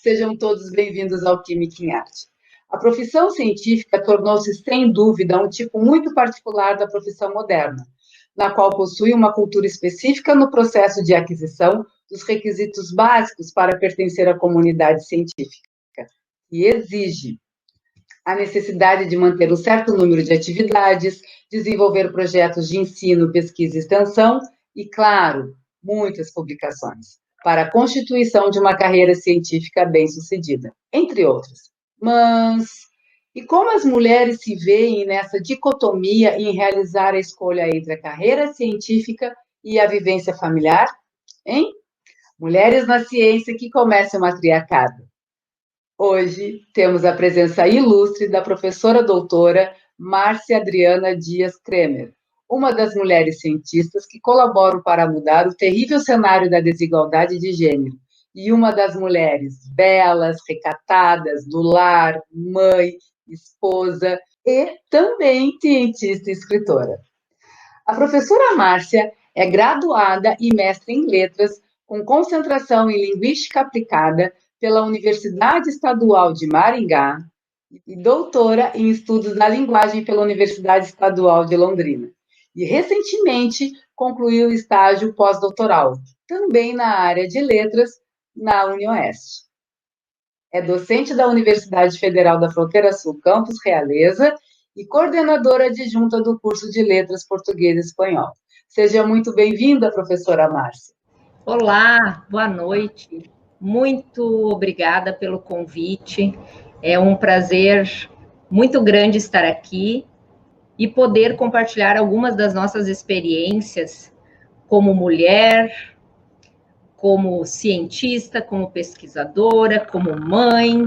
Sejam todos bem-vindos ao Química em Arte. A profissão científica tornou-se, sem dúvida, um tipo muito particular da profissão moderna, na qual possui uma cultura específica no processo de aquisição dos requisitos básicos para pertencer à comunidade científica, e exige a necessidade de manter um certo número de atividades, desenvolver projetos de ensino, pesquisa e extensão e, claro, muitas publicações, para a constituição de uma carreira científica bem-sucedida, entre outras. Mas e como as mulheres se veem nessa dicotomia em realizar a escolha entre a carreira científica e a vivência familiar? Hein? Mulheres na ciência que começam o matriarcado. Hoje temos a presença ilustre da professora doutora Márcia Adriana Dias Kremer, uma das mulheres cientistas que colaboram para mudar o terrível cenário da desigualdade de gênero, e uma das mulheres belas, recatadas, do lar, mãe, esposa e também cientista e escritora. A professora Márcia é graduada e mestre em letras, com concentração em linguística aplicada pela Universidade Estadual de Maringá e doutora em estudos da linguagem pela Universidade Estadual de Londrina. E recentemente concluiu o estágio pós-doutoral, também na área de letras, na UniOeste. É docente da Universidade Federal da Fronteira Sul, Campus Realeza, e coordenadora adjunta do curso de Letras Português e Espanhol. Seja muito bem-vinda, professora Márcia. Olá, boa noite. Muito obrigada pelo convite. É um prazer muito grande estar aqui e poder compartilhar algumas das nossas experiências como mulher, como cientista, como pesquisadora, como mãe,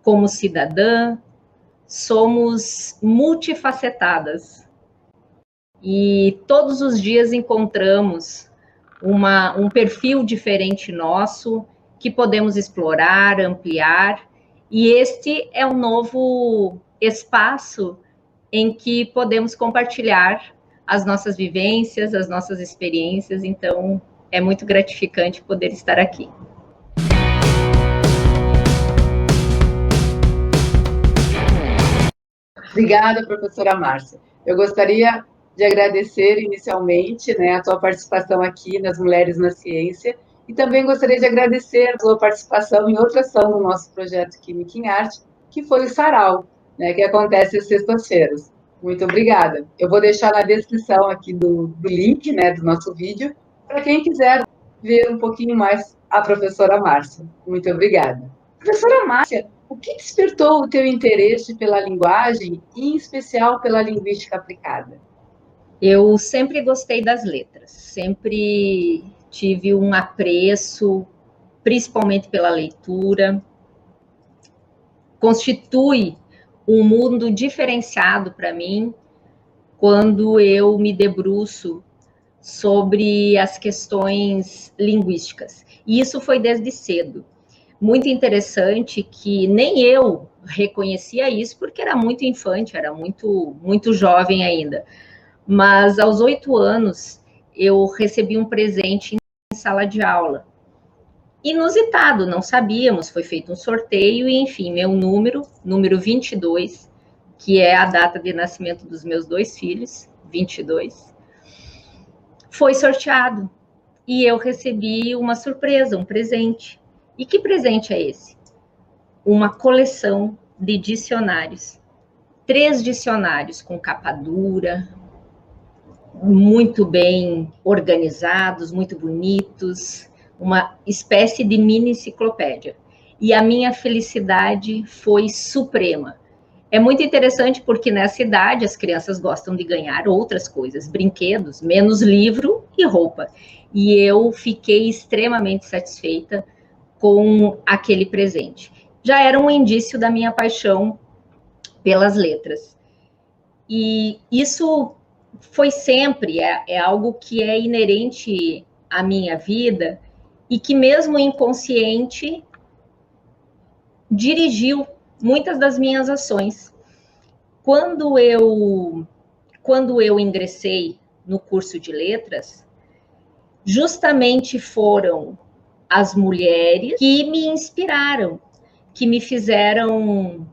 como cidadã. Somos multifacetadas e todos os dias encontramos um perfil diferente nosso que podemos explorar, ampliar, e este é um novo espaço em que podemos compartilhar as nossas vivências, as nossas experiências, então é muito gratificante poder estar aqui. Obrigada, professora Márcia. Eu gostaria de agradecer inicialmente, a tua participação aqui nas Mulheres na Ciência, e também gostaria de agradecer a tua participação em outra ação do nosso projeto Química em Arte, que foi o Sarau, que acontece às sextas-feiras. Muito obrigada. Eu vou deixar na descrição aqui do link, do nosso vídeo, para quem quiser ver um pouquinho mais a professora Márcia. Muito obrigada. Professora Márcia, o que despertou o teu interesse pela linguagem, e em especial pela linguística aplicada? Eu sempre gostei das letras, sempre tive um apreço, principalmente pela leitura. Constitui um mundo diferenciado para mim quando eu me debruço sobre as questões linguísticas. E isso foi desde cedo. Muito interessante que nem eu reconhecia isso, porque era muito infante, era muito jovem ainda. Mas aos 8 anos, eu recebi um presente em sala de aula. Inusitado, não sabíamos, foi feito um sorteio e, enfim, meu número 22, que é a data de nascimento dos meus 2 filhos, 22, foi sorteado. E eu recebi uma surpresa, um presente. E que presente é esse? Uma coleção de dicionários. 3 dicionários com capa dura, muito bem organizados, muito bonitos, uma espécie de mini enciclopédia. E a minha felicidade foi suprema. É muito interessante porque nessa idade as crianças gostam de ganhar outras coisas, brinquedos, menos livro e roupa. E eu fiquei extremamente satisfeita com aquele presente. Já era um indício da minha paixão pelas letras. E isso foi sempre, é algo que é inerente à minha vida e que mesmo inconsciente dirigiu muitas das minhas ações. Quando eu ingressei no curso de letras, justamente foram as mulheres que me inspiraram, que me fizeram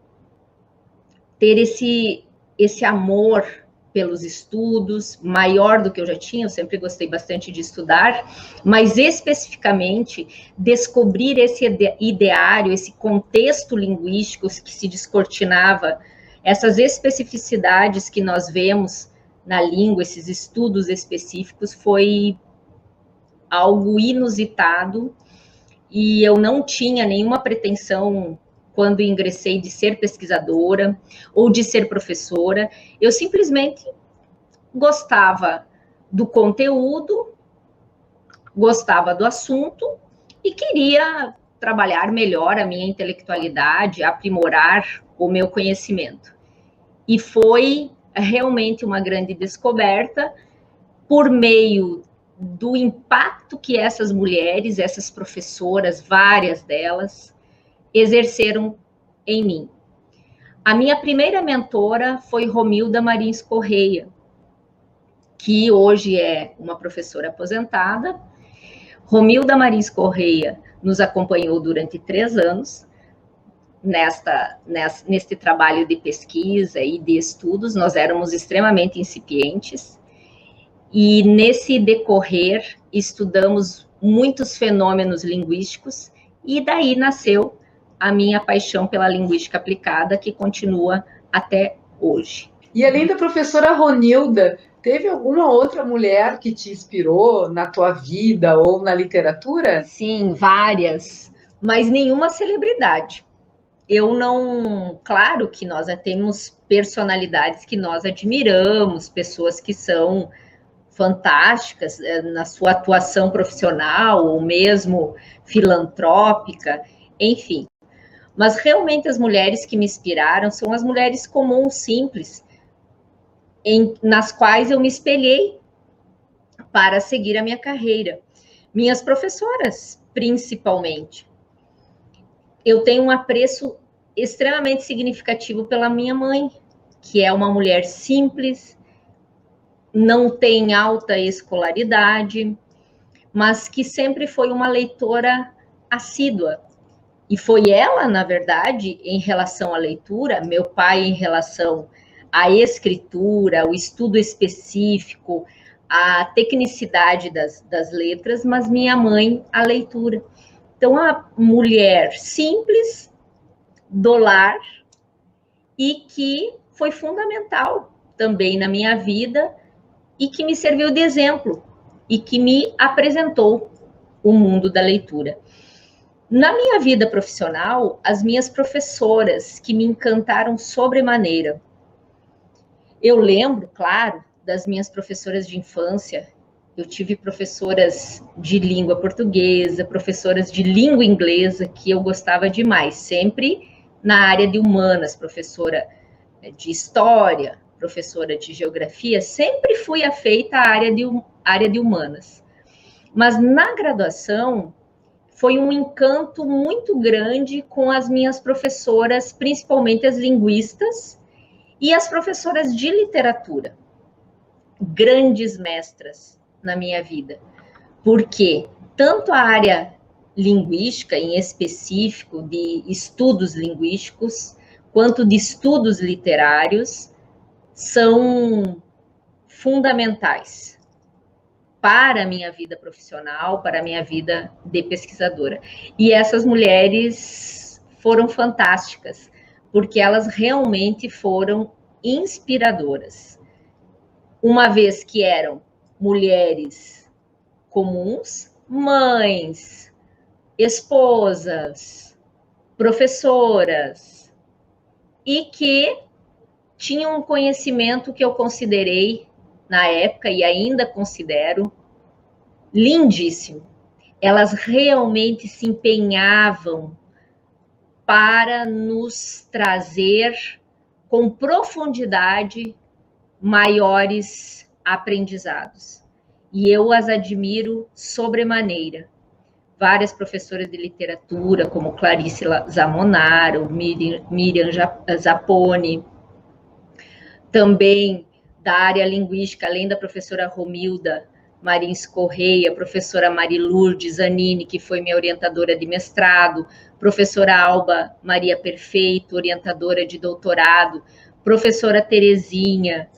ter esse amor pelos estudos, maior do que eu já tinha, eu sempre gostei bastante de estudar, mas especificamente descobrir esse ideário, esse contexto linguístico que se descortinava, essas especificidades que nós vemos na língua, esses estudos específicos, foi algo inusitado, e eu não tinha nenhuma pretensão quando ingressei de ser pesquisadora ou de ser professora. Eu simplesmente gostava do conteúdo, gostava do assunto e queria trabalhar melhor a minha intelectualidade, aprimorar o meu conhecimento. E foi realmente uma grande descoberta por meio do impacto que essas mulheres, essas professoras, várias delas, exerceram em mim. A minha primeira mentora foi Romilda Marins Correia, que hoje é uma professora aposentada. Romilda Marins Correia nos acompanhou durante 3 anos neste trabalho de pesquisa e de estudos. Nós éramos extremamente incipientes e nesse decorrer estudamos muitos fenômenos linguísticos e daí nasceu a minha paixão pela linguística aplicada, que continua até hoje. E além da professora Ronilda, teve alguma outra mulher que te inspirou na tua vida ou na literatura? Sim, várias, mas nenhuma celebridade. Eu não... Claro que nós temos personalidades que nós admiramos, pessoas que são fantásticas na sua atuação profissional ou mesmo filantrópica, enfim. Mas realmente as mulheres que me inspiraram são as mulheres comuns, simples, nas quais eu me espelhei para seguir a minha carreira. Minhas professoras, principalmente. Eu tenho um apreço extremamente significativo pela minha mãe, que é uma mulher simples, não tem alta escolaridade, mas que sempre foi uma leitora assídua. E foi ela, na verdade, em relação à leitura, meu pai em relação à escritura, o estudo específico, a tecnicidade das letras, mas minha mãe, a leitura. Então, a mulher simples, do lar, e que foi fundamental também na minha vida, e que me serviu de exemplo, e que me apresentou o mundo da leitura. Na minha vida profissional, as minhas professoras que me encantaram sobremaneira. Eu lembro, claro, das minhas professoras de infância. Eu tive professoras de língua portuguesa, professoras de língua inglesa, que eu gostava demais, sempre na área de humanas, professora de história, professora de geografia, sempre fui afeita à área de humanas. Mas na graduação, foi um encanto muito grande com as minhas professoras, principalmente as linguistas, e as professoras de literatura, grandes mestras na minha vida, porque tanto a área linguística, em específico, de estudos linguísticos, quanto de estudos literários, são fundamentais para a minha vida profissional, para a minha vida de pesquisadora. E essas mulheres foram fantásticas, porque elas realmente foram inspiradoras. Uma vez que eram mulheres comuns, mães, esposas, professoras, e que tinham um conhecimento que eu considerei na época, e ainda considero, lindíssimo. Elas realmente se empenhavam para nos trazer com profundidade maiores aprendizados. E eu as admiro sobremaneira. Várias professoras de literatura, como Clarice Zamonaro, Miriam Zapponi, também da área linguística, além da professora Romilda, Marins Correia, professora Mari Lourdes Zanini, que foi minha orientadora de mestrado, professora Alba Maria Perfeito, orientadora de doutorado, professora Terezinha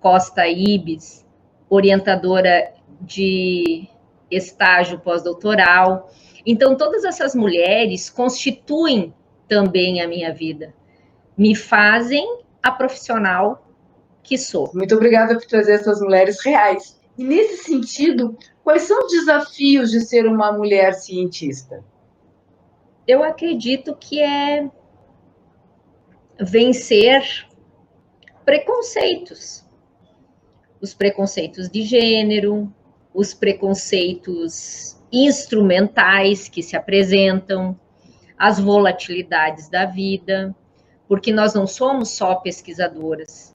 Costa Ibis, orientadora de estágio pós-doutoral. Então, todas essas mulheres constituem também a minha vida, me fazem a profissional que sou. Muito obrigada por trazer essas mulheres reais. E nesse sentido, quais são os desafios de ser uma mulher cientista? Eu acredito que é vencer preconceitos. Os preconceitos de gênero, os preconceitos instrumentais que se apresentam, as volatilidades da vida, porque nós não somos só pesquisadoras,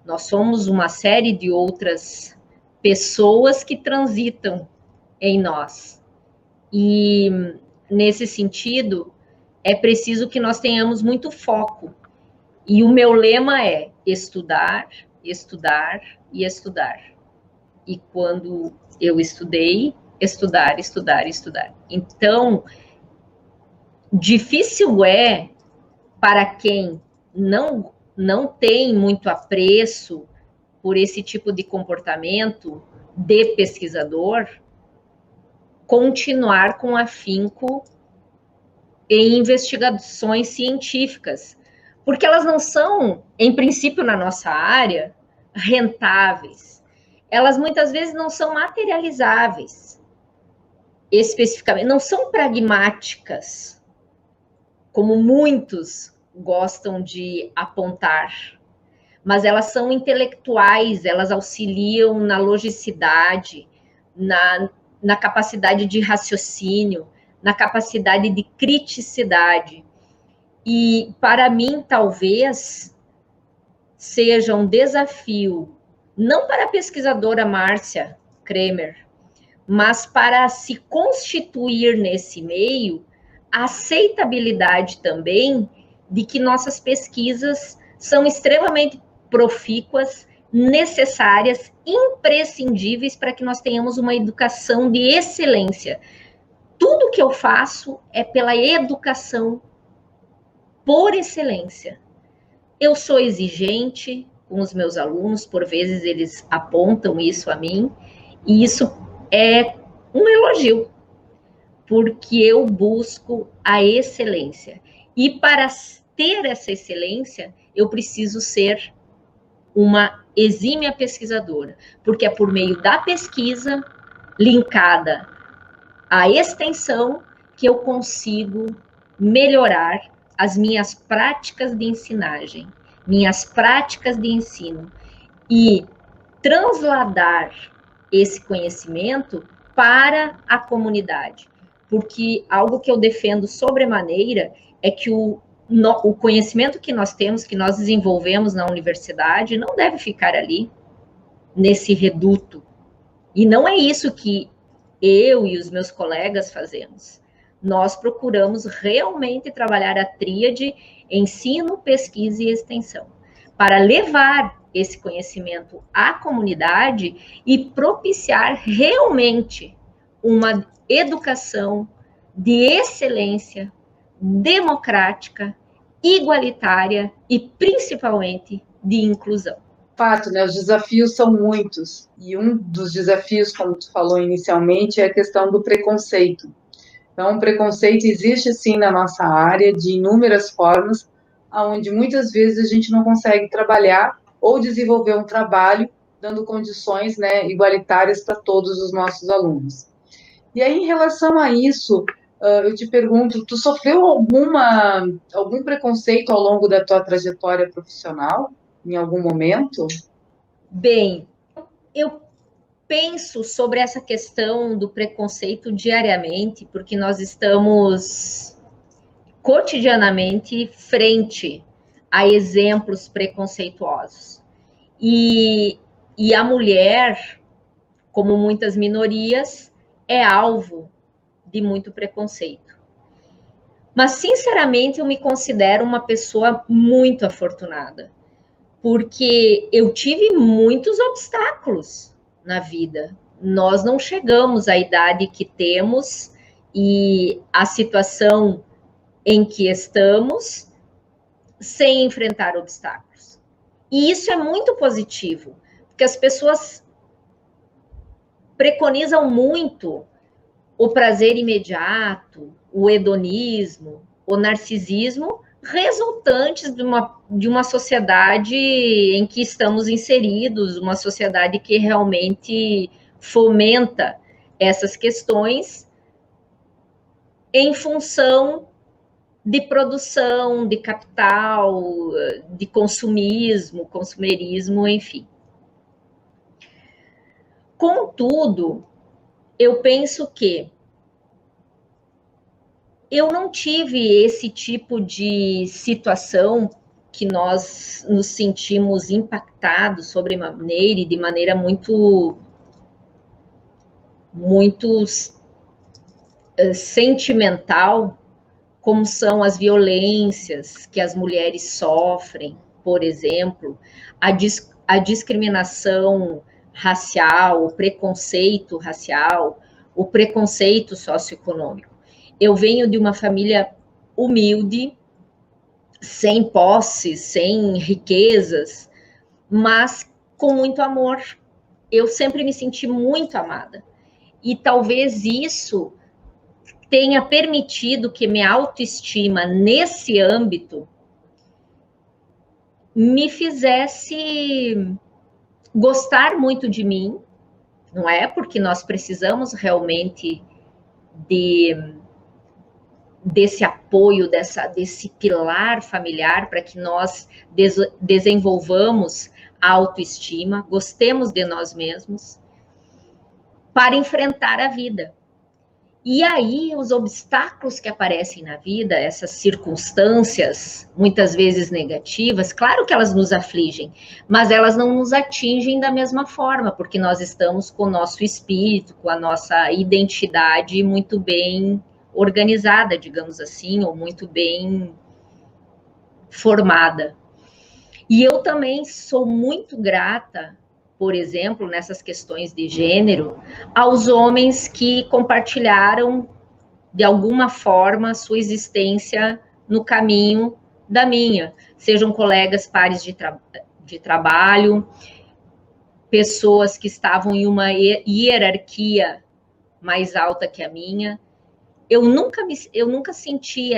nós somos uma série de outras pessoas que transitam em nós. E, nesse sentido, é preciso que nós tenhamos muito foco. E o meu lema é estudar, estudar e estudar. E quando eu estudei, estudar, estudar, estudar. Então, difícil é para quem não tem muito apreço por esse tipo de comportamento de pesquisador, continuar com afinco em investigações científicas, porque elas não são, em princípio, na nossa área, rentáveis. Elas muitas vezes não são materializáveis, especificamente, não são pragmáticas, como muitos gostam de apontar, mas elas são intelectuais, elas auxiliam na logicidade, na capacidade de raciocínio, na capacidade de criticidade. E, para mim, talvez seja um desafio, não para a pesquisadora Márcia Kremer, mas para se constituir nesse meio, a aceitabilidade também de que nossas pesquisas são extremamente profícuas, necessárias, imprescindíveis para que nós tenhamos uma educação de excelência. Tudo que eu faço é pela educação por excelência. Eu sou exigente com os meus alunos, por vezes eles apontam isso a mim, e isso é um elogio, porque eu busco a excelência. E para ter essa excelência, eu preciso ser uma exímia pesquisadora, porque é por meio da pesquisa linkada à extensão que eu consigo melhorar as minhas práticas de ensinagem, minhas práticas de ensino e transladar esse conhecimento para a comunidade. Porque algo que eu defendo sobremaneira é que o conhecimento que nós temos, que nós desenvolvemos na universidade, não deve ficar ali, nesse reduto. E não é isso que eu e os meus colegas fazemos. Nós procuramos realmente trabalhar a tríade ensino, pesquisa e extensão, para levar esse conhecimento à comunidade e propiciar realmente uma educação de excelência, democrática, igualitária e principalmente de inclusão. Fato, né? Os desafios são muitos, e um dos desafios, como tu falou inicialmente, é a questão do preconceito. Então, o preconceito existe sim na nossa área, de inúmeras formas, onde muitas vezes a gente não consegue trabalhar ou desenvolver um trabalho dando condições, né, igualitárias para todos os nossos alunos. E aí, em relação a isso, eu te pergunto, tu sofreu algum preconceito ao longo da tua trajetória profissional, em algum momento? Bem, eu penso sobre essa questão do preconceito diariamente, porque nós estamos cotidianamente frente a exemplos preconceituosos. E a mulher, como muitas minorias, é alvo de muito preconceito. Mas, sinceramente, eu me considero uma pessoa muito afortunada, porque eu tive muitos obstáculos na vida. Nós não chegamos à idade que temos e a situação em que estamos sem enfrentar obstáculos. E isso é muito positivo, porque as pessoas preconizam muito o prazer imediato, o hedonismo, o narcisismo, resultantes de uma sociedade em que estamos inseridos, uma sociedade que realmente fomenta essas questões em função de produção, de capital, de consumismo, consumerismo, enfim. Contudo, eu penso que eu não tive esse tipo de situação que nós nos sentimos impactados sobremaneira e de maneira muito sentimental, como são as violências que as mulheres sofrem, por exemplo, a discriminação racial, o preconceito racial, o preconceito socioeconômico. Eu venho de uma família humilde, sem posses, sem riquezas, mas com muito amor. Eu sempre me senti muito amada. E talvez isso tenha permitido que minha autoestima nesse âmbito me fizesse gostar muito de mim, não é? Porque nós precisamos realmente desse apoio, desse pilar familiar para que nós desenvolvamos a autoestima, gostemos de nós mesmos, para enfrentar a vida. E aí, os obstáculos que aparecem na vida, essas circunstâncias, muitas vezes negativas, claro que elas nos afligem, mas elas não nos atingem da mesma forma, porque nós estamos com o nosso espírito, com a nossa identidade muito bem organizada, digamos assim, ou muito bem formada. E eu também sou muito grata, por exemplo, nessas questões de gênero, aos homens que compartilharam, de alguma forma, sua existência no caminho da minha, sejam colegas, pares de trabalho, pessoas que estavam em uma hierarquia mais alta que a minha. Eu nunca senti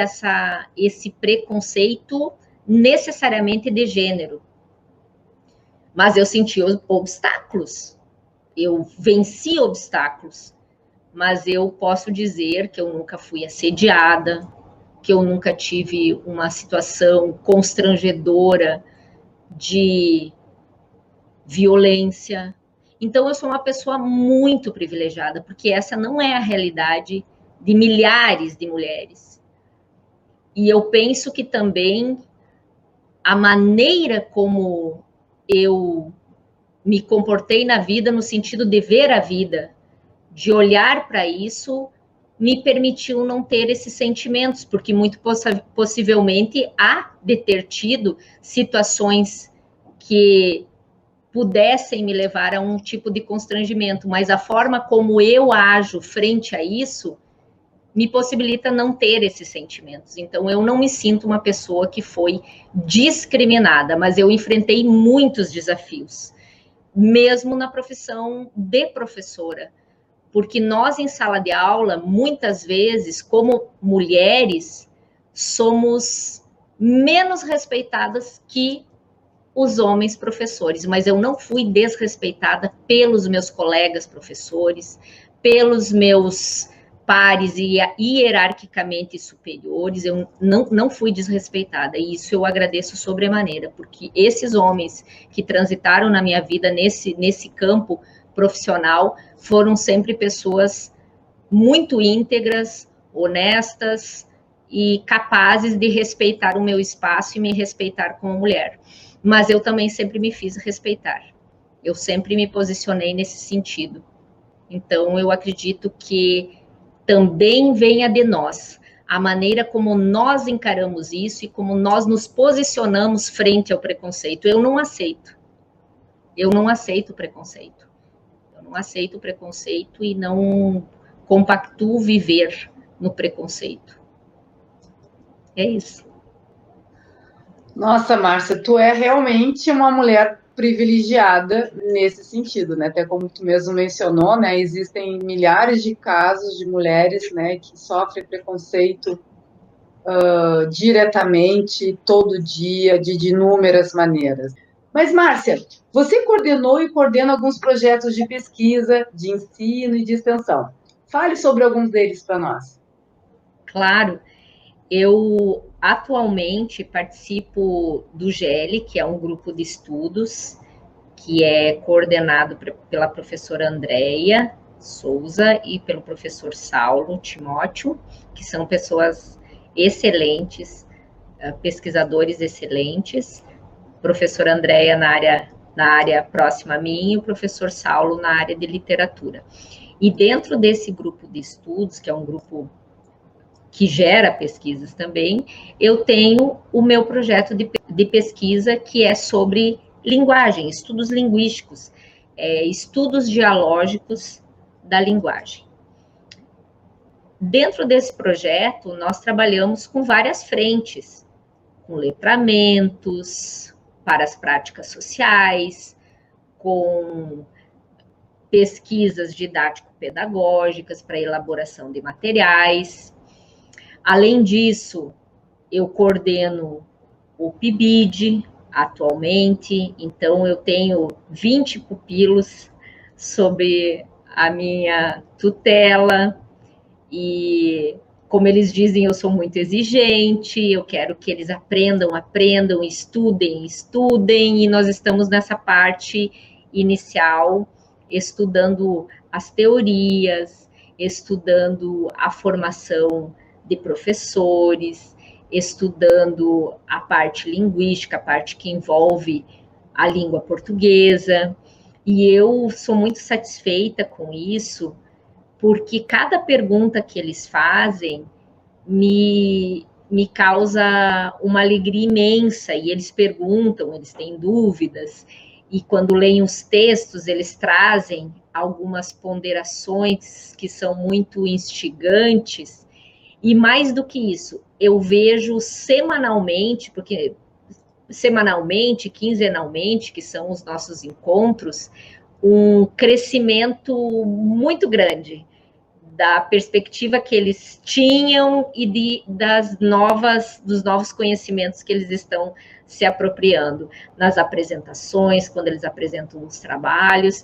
esse preconceito necessariamente de gênero, mas eu senti obstáculos, eu venci obstáculos, mas eu posso dizer que eu nunca fui assediada, que eu nunca tive uma situação constrangedora de violência. Então, eu sou uma pessoa muito privilegiada, porque essa não é a realidade de milhares de mulheres. E eu penso que também a maneira como eu me comportei na vida, no sentido de ver a vida, de olhar para isso, me permitiu não ter esses sentimentos, porque muito possivelmente há de ter tido situações que pudessem me levar a um tipo de constrangimento, mas a forma como eu ajo frente a isso me possibilita não ter esses sentimentos. Então, eu não me sinto uma pessoa que foi discriminada, mas eu enfrentei muitos desafios, mesmo na profissão de professora, porque nós, em sala de aula, muitas vezes, como mulheres, somos menos respeitadas que os homens professores, mas eu não fui desrespeitada pelos meus colegas professores, pelos meus pares e hierarquicamente superiores, eu não fui desrespeitada, e isso eu agradeço sobremaneira, porque esses homens que transitaram na minha vida nesse campo profissional foram sempre pessoas muito íntegras, honestas e capazes de respeitar o meu espaço e me respeitar como mulher. Mas eu também sempre me fiz respeitar. Eu sempre me posicionei nesse sentido. Então, eu acredito que também venha de nós a maneira como nós encaramos isso e como nós nos posicionamos frente ao preconceito. Eu não aceito. Eu não aceito o preconceito. Eu não aceito o preconceito e não compactuo viver no preconceito. É isso. Nossa, Márcia, tu é realmente uma mulher privilegiada nesse sentido, né? Até como tu mesmo mencionou, né? Existem milhares de casos de mulheres, né, que sofrem preconceito diretamente, todo dia, de inúmeras maneiras. Mas, Márcia, você coordenou e coordena alguns projetos de pesquisa, de ensino e de extensão. Fale sobre alguns deles para nós. Claro, eu atualmente participo do GEL, que é um grupo de estudos que é coordenado pela professora Andréia Souza e pelo professor Saulo Timóteo, que são pessoas excelentes, pesquisadores excelentes. Professora Andréia na área próxima a mim e o professor Saulo na área de literatura. E dentro desse grupo de estudos, que é um grupo que gera pesquisas também, eu tenho o meu projeto de pesquisa que é sobre linguagem, estudos linguísticos, estudos dialógicos da linguagem. Dentro desse projeto, nós trabalhamos com várias frentes, com letramentos para as práticas sociais, com pesquisas didático-pedagógicas para elaboração de materiais. Além disso, eu coordeno o PIBID atualmente, então eu tenho 20 pupilos sob a minha tutela e, como eles dizem, eu sou muito exigente, eu quero que eles aprendam, estudem, e nós estamos nessa parte inicial, estudando as teorias, estudando a formação de professores, estudando a parte linguística, a parte que envolve a língua portuguesa, e eu sou muito satisfeita com isso, porque cada pergunta que eles fazem me causa uma alegria imensa, e eles perguntam, eles têm dúvidas, e quando leem os textos, eles trazem algumas ponderações que são muito instigantes, e mais do que isso, eu vejo semanalmente, quinzenalmente, que são os nossos encontros, um crescimento muito grande da perspectiva que eles tinham e dos novos conhecimentos que eles estão se apropriando nas apresentações, quando eles apresentam os trabalhos.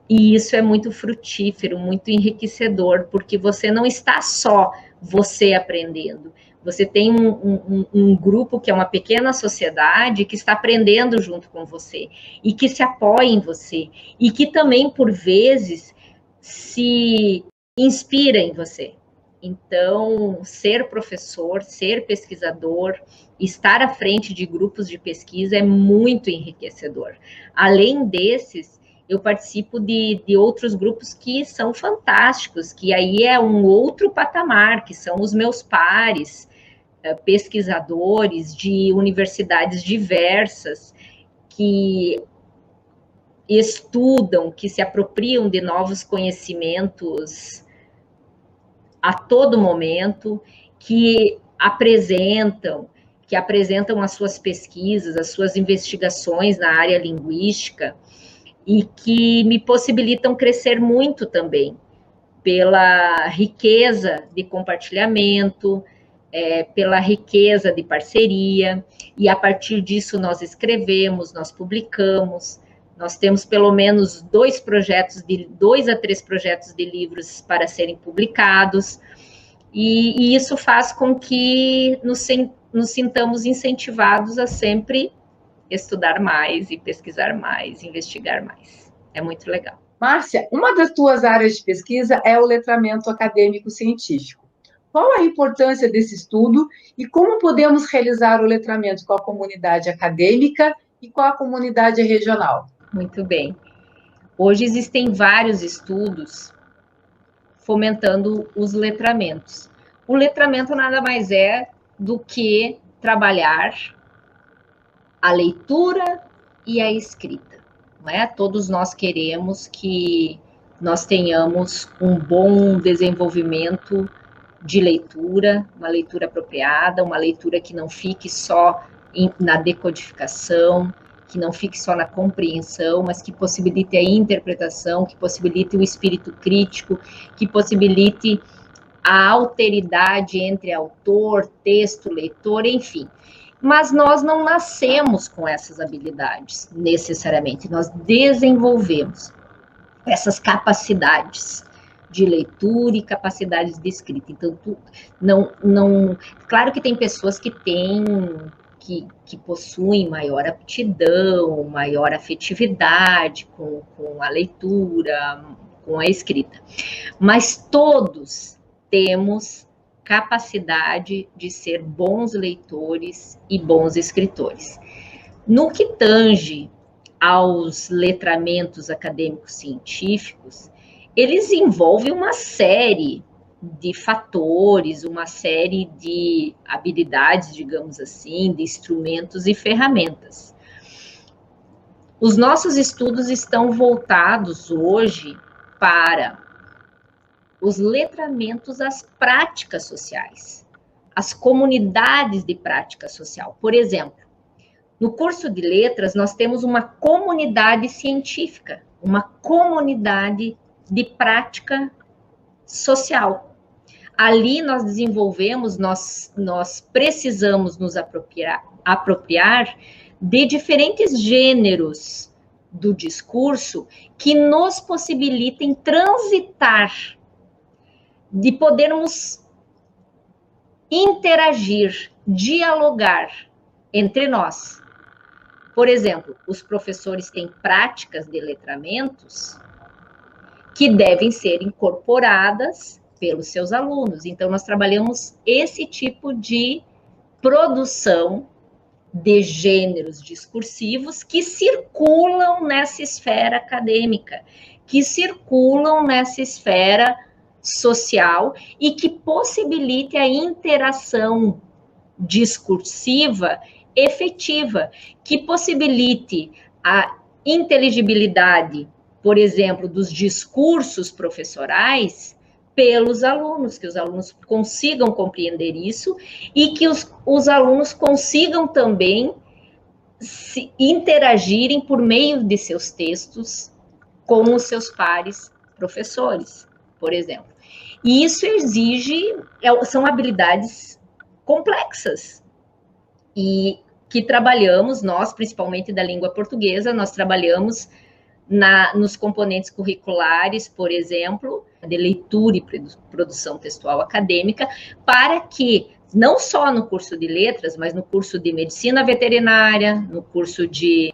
E isso é muito frutífero, muito enriquecedor, porque você não está só você aprendendo. Você tem um grupo que é uma pequena sociedade que está aprendendo junto com você e que se apoia em você e que também, por vezes, se inspira em você. Então, ser professor, ser pesquisador, estar à frente de grupos de pesquisa é muito enriquecedor. Além desses, eu participo de outros grupos que são fantásticos, que aí é um outro patamar, que são os meus pares, pesquisadores de universidades diversas, que estudam, que se apropriam de novos conhecimentos a todo momento, que apresentam as suas pesquisas, as suas investigações na área linguística, e que me possibilitam crescer muito também, pela riqueza de compartilhamento, pela riqueza de parceria, e a partir disso nós escrevemos, nós publicamos, nós temos pelo menos 2 a 3 projetos de livros para serem publicados, e isso faz com que nos sintamos incentivados a sempre estudar mais e pesquisar mais, investigar mais. É muito legal. Márcia, uma das tuas áreas de pesquisa é o letramento acadêmico-científico. Qual a importância desse estudo e como podemos realizar o letramento com a comunidade acadêmica e com a comunidade regional? Muito bem. Hoje existem vários estudos fomentando os letramentos. O letramento nada mais é do que trabalhar a leitura e a escrita, não é? Todos nós queremos que nós tenhamos um bom desenvolvimento de leitura, uma leitura apropriada, uma leitura que não fique só na decodificação, que não fique só na compreensão, mas que possibilite a interpretação, que possibilite o espírito crítico, que possibilite a alteridade entre autor, texto, leitor, enfim. Mas nós não nascemos com essas habilidades, necessariamente, nós desenvolvemos essas capacidades de leitura e capacidades de escrita. Então, claro que tem pessoas que possuem maior aptidão, maior afetividade com a leitura, com a escrita, mas todos temos capacidade de ser bons leitores e bons escritores. No que tange aos letramentos acadêmicos científicos, eles envolvem uma série de fatores, uma série de habilidades, digamos assim, de instrumentos e ferramentas. Os nossos estudos estão voltados hoje para os letramentos às práticas sociais, as comunidades de prática social. Por exemplo, no curso de letras, nós temos uma comunidade científica, uma comunidade de prática social. Ali nós desenvolvemos, nós precisamos nos apropriar de diferentes gêneros do discurso que nos possibilitem transitar, de podermos interagir, dialogar entre nós. Por exemplo, os professores têm práticas de letramentos que devem ser incorporadas pelos seus alunos. Então, nós trabalhamos esse tipo de produção de gêneros discursivos que circulam nessa esfera acadêmica, que circulam nessa esfera social e que possibilite a interação discursiva efetiva, que possibilite a inteligibilidade, por exemplo, dos discursos professorais pelos alunos, que os alunos consigam compreender isso e que os alunos consigam também se interagirem por meio de seus textos com os seus pares professores, por exemplo. E isso são habilidades complexas e que trabalhamos, nós, principalmente da língua portuguesa, nós trabalhamos nos componentes curriculares, por exemplo, de leitura e produção textual acadêmica, para que, não só no curso de letras, mas no curso de medicina veterinária, no curso de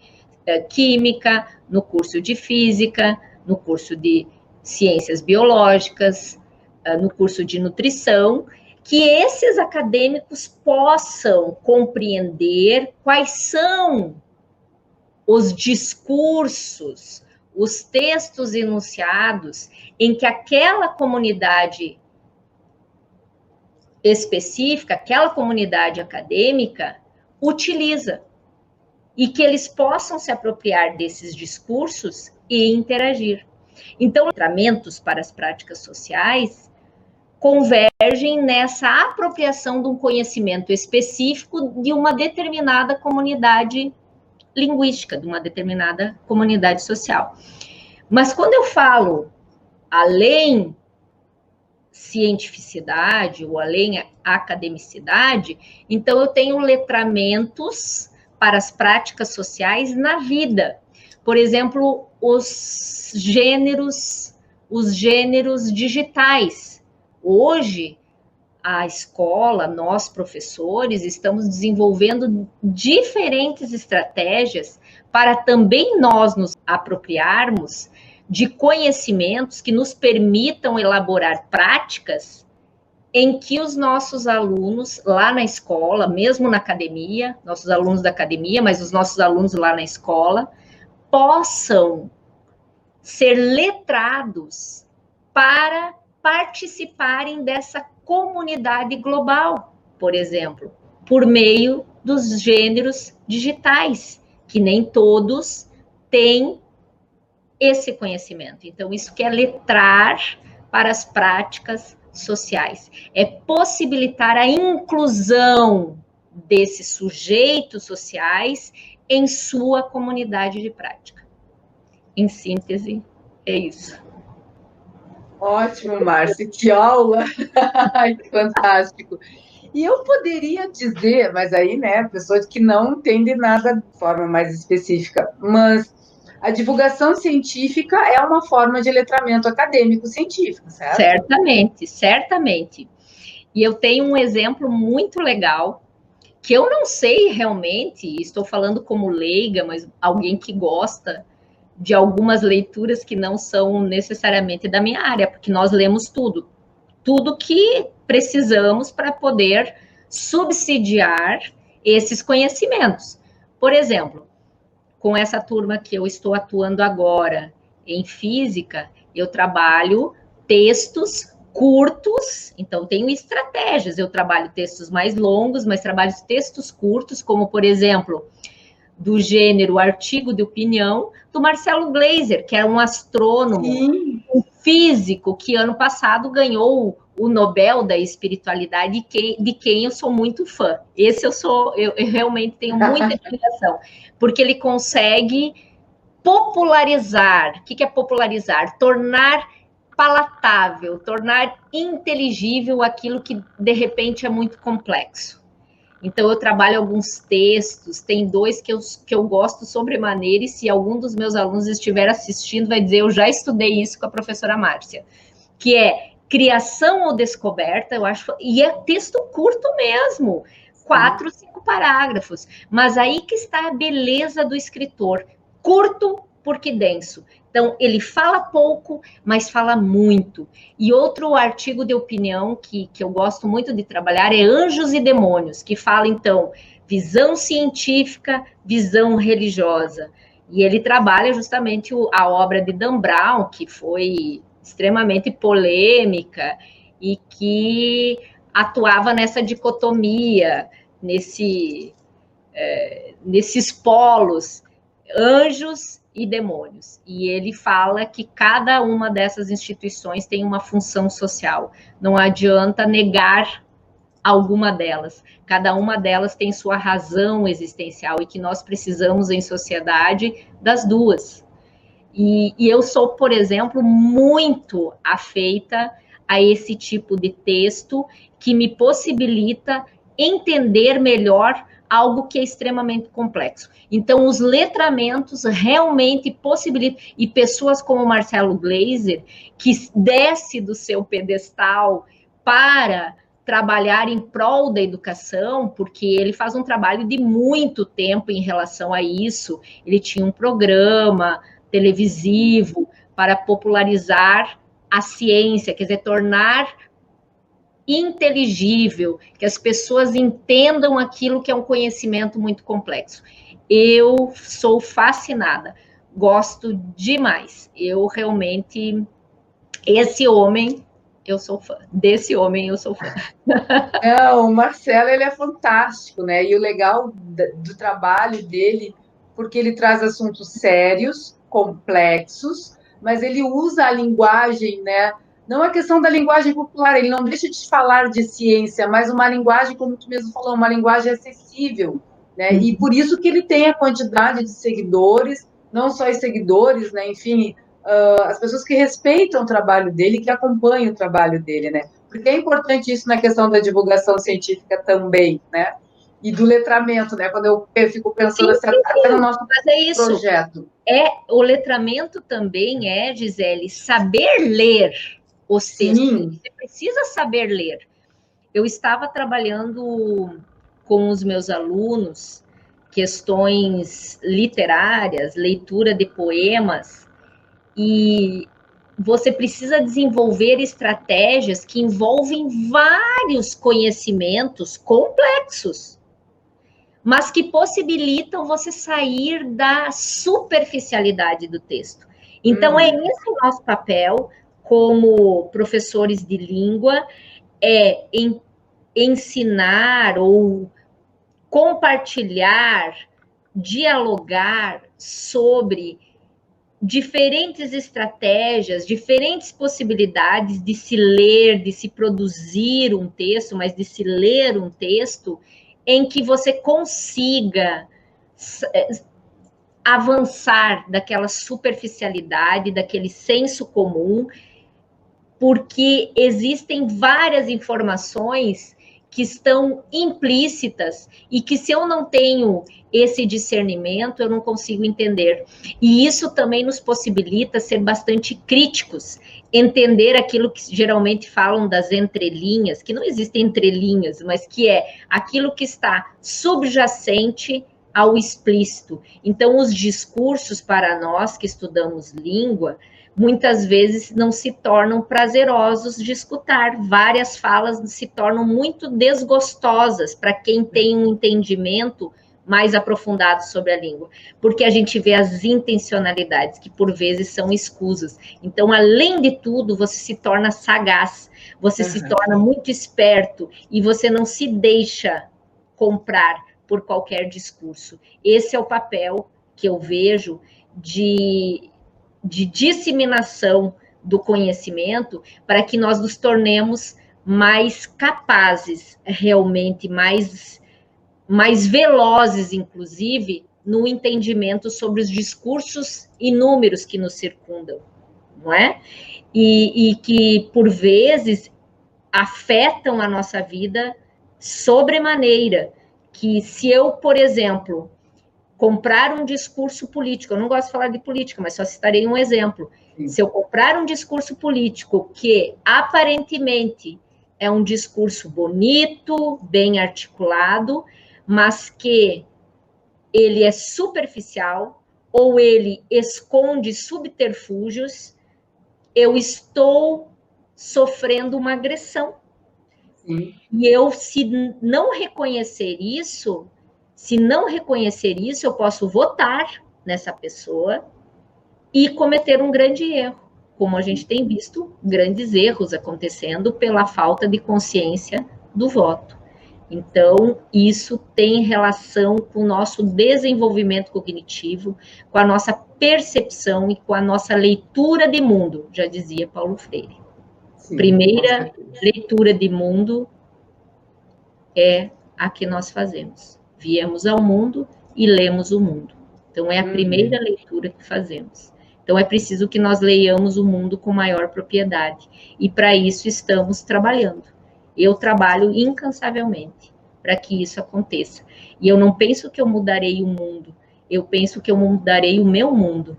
química, no curso de física, no curso de ciências biológicas, no curso de nutrição, que esses acadêmicos possam compreender quais são os discursos, os textos enunciados em que aquela comunidade específica, aquela comunidade acadêmica utiliza, e que eles possam se apropriar desses discursos e interagir. Então, letramentos para as práticas sociais convergem nessa apropriação de um conhecimento específico de uma determinada comunidade linguística, de uma determinada comunidade social. Mas quando eu falo além cientificidade ou além academicidade, então eu tenho letramentos para as práticas sociais na vida. Por exemplo, os gêneros digitais. Hoje, a escola, nós professores, estamos desenvolvendo diferentes estratégias para também nós nos apropriarmos de conhecimentos que nos permitam elaborar práticas em que os nossos alunos lá na escola, mesmo na academia, nossos alunos da academia, mas os nossos alunos lá na escola, possam ser letrados para participarem dessa comunidade global, por exemplo, por meio dos gêneros digitais, que nem todos têm esse conhecimento. Então, isso que é letrar para as práticas sociais, é possibilitar a inclusão desses sujeitos sociais em sua comunidade de prática. Em síntese, é isso. Ótimo, Márcia, que aula! Ai, que fantástico! E eu poderia dizer, mas aí, né, pessoas que não entendem nada de forma mais específica, mas a divulgação científica é uma forma de letramento acadêmico científico, certo? Certamente, certamente. E eu tenho um exemplo muito legal, que eu não sei realmente, estou falando como leiga, mas alguém que gosta de algumas leituras que não são necessariamente da minha área, porque nós lemos tudo. Tudo que precisamos para poder subsidiar esses conhecimentos. Por exemplo, com essa turma que eu estou atuando agora em física, eu trabalho textos curtos, então tenho estratégias, eu trabalho textos mais longos, mas trabalho textos curtos, como por exemplo, do gênero artigo de opinião do Marcelo Gleiser, que era um astrônomo, Sim. um físico que ano passado ganhou o Nobel da Espiritualidade, de quem eu sou muito fã. Esse eu realmente tenho muita admiração, porque ele consegue popularizar. O que é popularizar? Tornar palatável, tornar inteligível aquilo que de repente é muito complexo. Então, eu trabalho alguns textos, tem dois que eu gosto sobremaneira, e se algum dos meus alunos estiver assistindo, vai dizer, eu já estudei isso com a professora Márcia, que é Criação ou Descoberta, eu acho, e é texto curto mesmo, 4, 5 parágrafos, mas aí que está a beleza do escritor, curto porque denso. Então, ele fala pouco, mas fala muito. E outro artigo de opinião que eu gosto muito de trabalhar é Anjos e Demônios, que fala, então, visão científica, visão religiosa. E ele trabalha justamente a obra de Dan Brown, que foi extremamente polêmica e que atuava nessa dicotomia, nesses polos, anjos e demônios. E ele fala que cada uma dessas instituições tem uma função social. Não adianta negar alguma delas. Cada uma delas tem sua razão existencial e que nós precisamos em sociedade das duas. E eu sou, por exemplo, muito afeita a esse tipo de texto que me possibilita entender melhor algo que é extremamente complexo. Então, os letramentos realmente possibilitam, e pessoas como Marcelo Gleiser, que desce do seu pedestal para trabalhar em prol da educação, porque ele faz um trabalho de muito tempo em relação a isso, ele tinha um programa televisivo para popularizar a ciência, quer dizer, tornar inteligível, que as pessoas entendam aquilo que é um conhecimento muito complexo. Eu sou fascinada, gosto demais. Eu realmente, esse homem, eu sou fã. Desse homem, eu sou fã. Não, o Marcelo, ele é fantástico, né? E o legal do trabalho dele, porque ele traz assuntos sérios, complexos, mas ele usa a linguagem, né? Não é questão da linguagem popular, ele não deixa de falar de ciência, mas uma linguagem, como tu mesmo falou, uma linguagem acessível, né? E por isso que ele tem a quantidade de seguidores, não só os seguidores, né? Enfim, as pessoas que respeitam o trabalho dele, que acompanham o trabalho dele, né? Porque é importante isso na questão da divulgação científica também, né? E do letramento, né? Quando eu fico pensando assim, até no nosso projeto. O letramento também é, Gisele, saber ler os textos. Você precisa saber ler. Eu estava trabalhando com os meus alunos questões literárias, leitura de poemas, e você precisa desenvolver estratégias que envolvem vários conhecimentos complexos, mas que possibilitam você sair da superficialidade do texto. Então, é esse o nosso papel como professores de língua, é ensinar ou compartilhar, dialogar sobre diferentes estratégias, diferentes possibilidades de se ler, de se produzir um texto, mas de se ler um texto em que você consiga avançar daquela superficialidade, daquele senso comum, porque existem várias informações que estão implícitas e que, se eu não tenho esse discernimento, eu não consigo entender. E isso também nos possibilita ser bastante críticos, entender aquilo que geralmente falam das entrelinhas, que não existem entrelinhas, mas que é aquilo que está subjacente ao explícito. Então, os discursos, para nós que estudamos língua, muitas vezes não se tornam prazerosos de escutar. Várias falas se tornam muito desgostosas para quem tem um entendimento mais aprofundado sobre a língua, porque a gente vê as intencionalidades, que por vezes são escusas. Então, além de tudo, você se torna sagaz, você se torna muito esperto e você não se deixa comprar por qualquer discurso. Esse é o papel que eu vejo de disseminação do conhecimento, para que nós nos tornemos mais capazes, realmente mais velozes, inclusive, no entendimento sobre os discursos inúmeros que nos circundam, não é? E que, por vezes, afetam a nossa vida sobremaneira, que se eu, por exemplo, comprar um discurso político, eu não gosto de falar de política, mas só citarei um exemplo. Sim. Se eu comprar um discurso político que aparentemente é um discurso bonito, bem articulado, mas que ele é superficial ou ele esconde subterfúgios, eu estou sofrendo uma agressão. Sim. E eu, se não reconhecer isso, eu posso votar nessa pessoa e cometer um grande erro, como a gente tem visto grandes erros acontecendo pela falta de consciência do voto. Então, isso tem relação com o nosso desenvolvimento cognitivo, com a nossa percepção e com a nossa leitura de mundo, já dizia Paulo Freire. Sim, primeira leitura de mundo é a que nós fazemos. Viemos ao mundo e lemos o mundo. Então, é a primeira leitura que fazemos. Então, é preciso que nós leiamos o mundo com maior propriedade. E, para isso, estamos trabalhando. Eu trabalho incansavelmente para que isso aconteça. E eu não penso que eu mudarei o mundo. Eu penso que eu mudarei o meu mundo.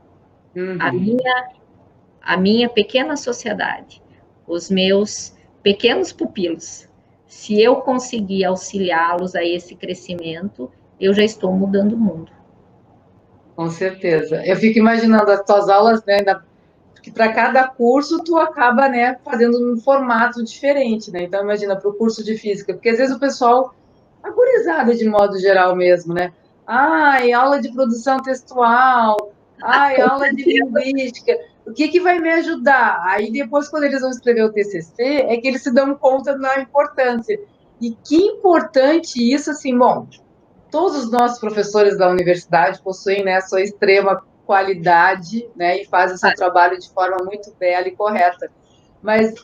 A minha pequena sociedade. Os meus pequenos pupilos. Se eu conseguir auxiliá-los a esse crescimento, eu já estou mudando o mundo. Com certeza. Eu fico imaginando as tuas aulas, né, porque para cada curso tu acaba, né, fazendo um formato diferente, né? Então imagina para o curso de física, porque às vezes o pessoal, a gurizada de modo geral mesmo, né? Ai, aula de produção textual, ai, aula de linguística. O que vai me ajudar? Aí depois, quando eles vão escrever o TCC, é que eles se dão conta da importância. E que importante isso, assim, bom, todos os nossos professores da universidade possuem, né, a sua extrema qualidade, né, e fazem o seu trabalho de forma muito bela e correta. Mas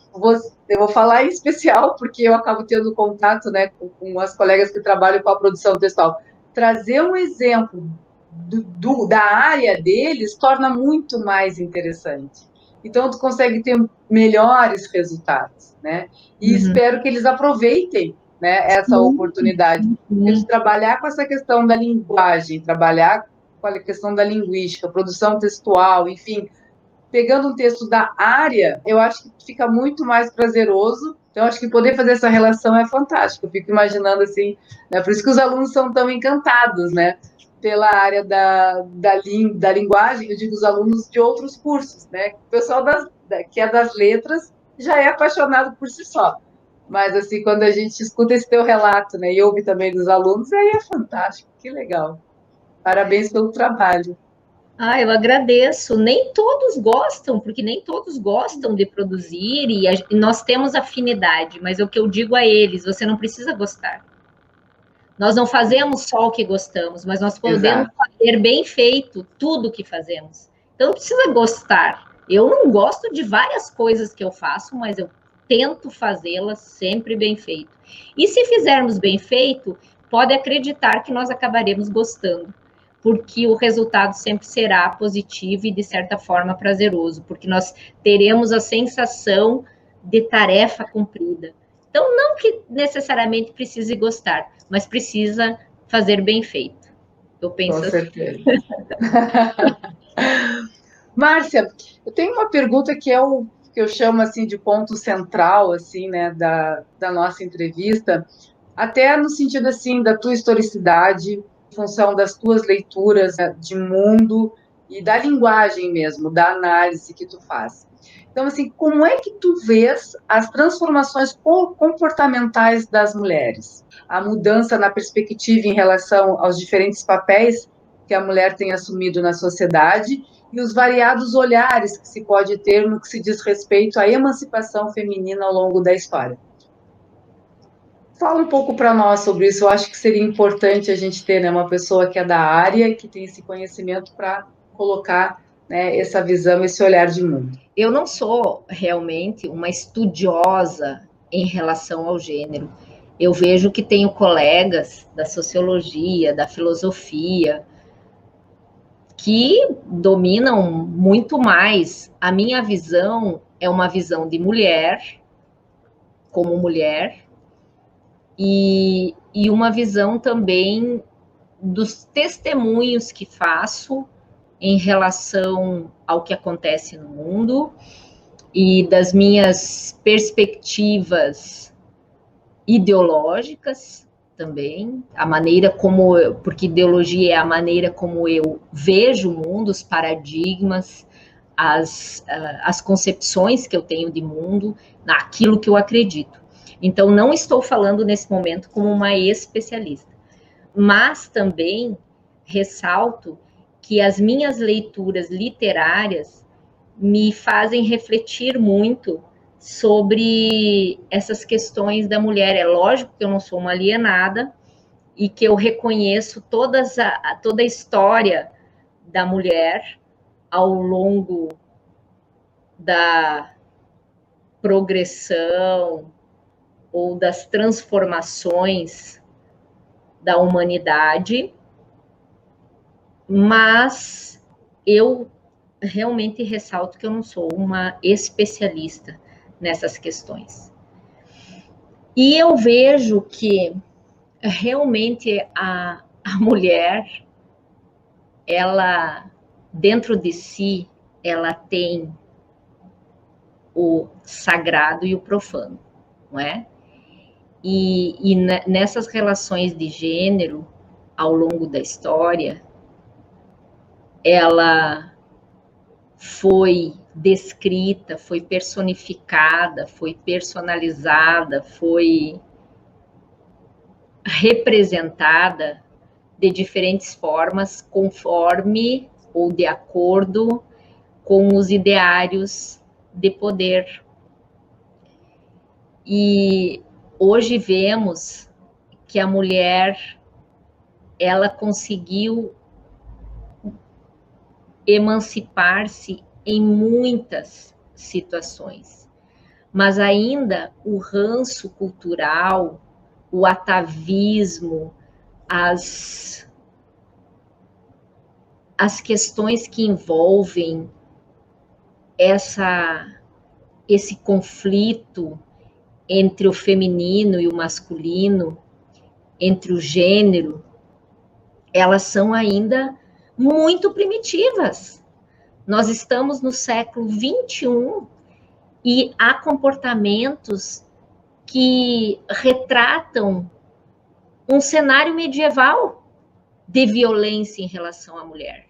eu vou falar em especial, porque eu acabo tendo contato, né, com as colegas que trabalham com a produção textual. Trazer um exemplo da área deles torna muito mais interessante. Então, tu consegue ter melhores resultados, né? E espero que eles aproveitem, né, essa oportunidade de trabalhar com essa questão da linguagem, trabalhar com a questão da linguística, produção textual, enfim, pegando um texto da área, eu acho que fica muito mais prazeroso. Então, eu acho que poder fazer essa relação é fantástico. Eu fico imaginando assim, né? Por isso que os alunos são tão encantados, né? Pela área da linguagem, eu digo os alunos de outros cursos, né? O pessoal que é das letras já é apaixonado por si só. Mas, assim, quando a gente escuta esse teu relato, né, e ouve também dos alunos, aí é fantástico, que legal. Parabéns pelo trabalho. Eu agradeço. Nem todos gostam, porque nem todos gostam de produzir, e nós temos afinidade, mas o que eu digo a eles, você não precisa gostar. Nós não fazemos só o que gostamos, mas nós podemos fazer bem feito tudo o que fazemos. Então, não precisa gostar. Eu não gosto de várias coisas que eu faço, mas eu tento fazê-las sempre bem feito. E se fizermos bem feito, pode acreditar que nós acabaremos gostando, porque o resultado sempre será positivo e, de certa forma, prazeroso, porque nós teremos a sensação de tarefa cumprida. Então, não que necessariamente precise gostar, mas precisa fazer bem feito. Eu penso Com assim. certeza. Márcia, eu tenho uma pergunta que é o que eu chamo assim de ponto central assim, né, da nossa entrevista, até no sentido assim da tua historicidade, em função das tuas leituras de mundo e da linguagem mesmo, da análise que tu faz. Então, assim, como é que tu vês as transformações comportamentais das mulheres? A mudança na perspectiva em relação aos diferentes papéis que a mulher tem assumido na sociedade e os variados olhares que se pode ter no que se diz respeito à emancipação feminina ao longo da história. Fala um pouco para nós sobre isso. Eu acho que seria importante a gente ter, né, uma pessoa que é da área e que tem esse conhecimento para colocar, né, essa visão, esse olhar de mundo. Eu não sou realmente uma estudiosa em relação ao gênero. Eu vejo que tenho colegas da sociologia, da filosofia, que dominam muito mais. A minha visão é uma visão de mulher, como mulher, e uma visão também dos testemunhos que faço em relação ao que acontece no mundo e das minhas perspectivas ideológicas também, a maneira como porque ideologia é a maneira como eu vejo o mundo, os paradigmas, as concepções que eu tenho de mundo, naquilo que eu acredito. Então, não estou falando nesse momento como uma especialista, mas também ressalto que as minhas leituras literárias me fazem refletir muito sobre essas questões da mulher. É lógico que eu não sou uma alienada e que eu reconheço toda a história da mulher ao longo da progressão ou das transformações da humanidade, mas eu realmente ressalto que eu não sou uma especialista nessas questões. E eu vejo que realmente a mulher, ela, dentro de si, ela tem o sagrado e o profano, não é? E nessas relações de gênero, ao longo da história, ela foi descrita, foi personificada, foi personalizada, foi representada de diferentes formas, conforme ou de acordo com os ideários de poder. E hoje vemos que a mulher, ela conseguiu emancipar-se em muitas situações, mas ainda o ranço cultural, o atavismo, as questões que envolvem esse conflito entre o feminino e o masculino, entre o gênero, elas são ainda muito primitivas. Nós estamos no século XXI e há comportamentos que retratam um cenário medieval de violência em relação à mulher,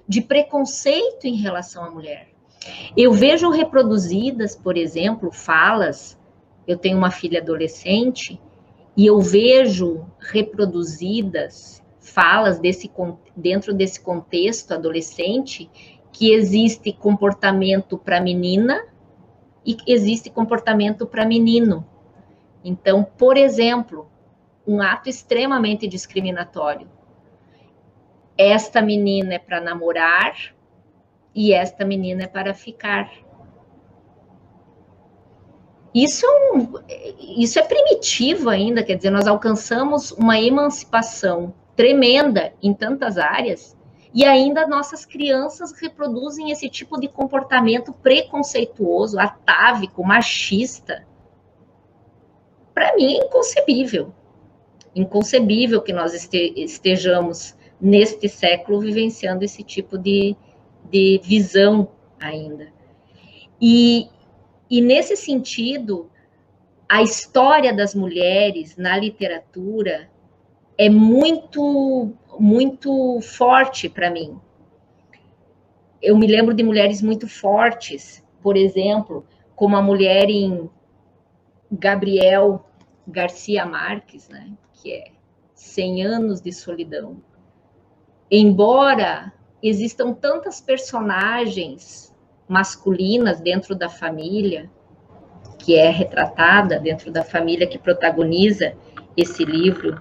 de preconceito em relação à mulher. Eu vejo reproduzidas, por exemplo, falas. Eu tenho uma filha adolescente e eu vejo reproduzidas falas dentro desse contexto adolescente, que existe comportamento para menina e existe comportamento para menino. Então, por exemplo, um ato extremamente discriminatório. Esta menina é para namorar, e esta menina é para ficar. Isso é primitivo ainda, quer dizer, nós alcançamos uma emancipação tremenda em tantas áreas, e ainda nossas crianças reproduzem esse tipo de comportamento preconceituoso, atávico, machista. Para mim é inconcebível. Inconcebível que nós estejamos, neste século, vivenciando esse tipo de visão ainda. E nesse sentido, a história das mulheres na literatura é muito, muito forte para mim. Eu me lembro de mulheres muito fortes, por exemplo, como a mulher em Gabriel Garcia Marques, né, que é 100 anos de solidão. Embora existam tantas personagens masculinas dentro da família, que é retratada dentro da família que protagoniza esse livro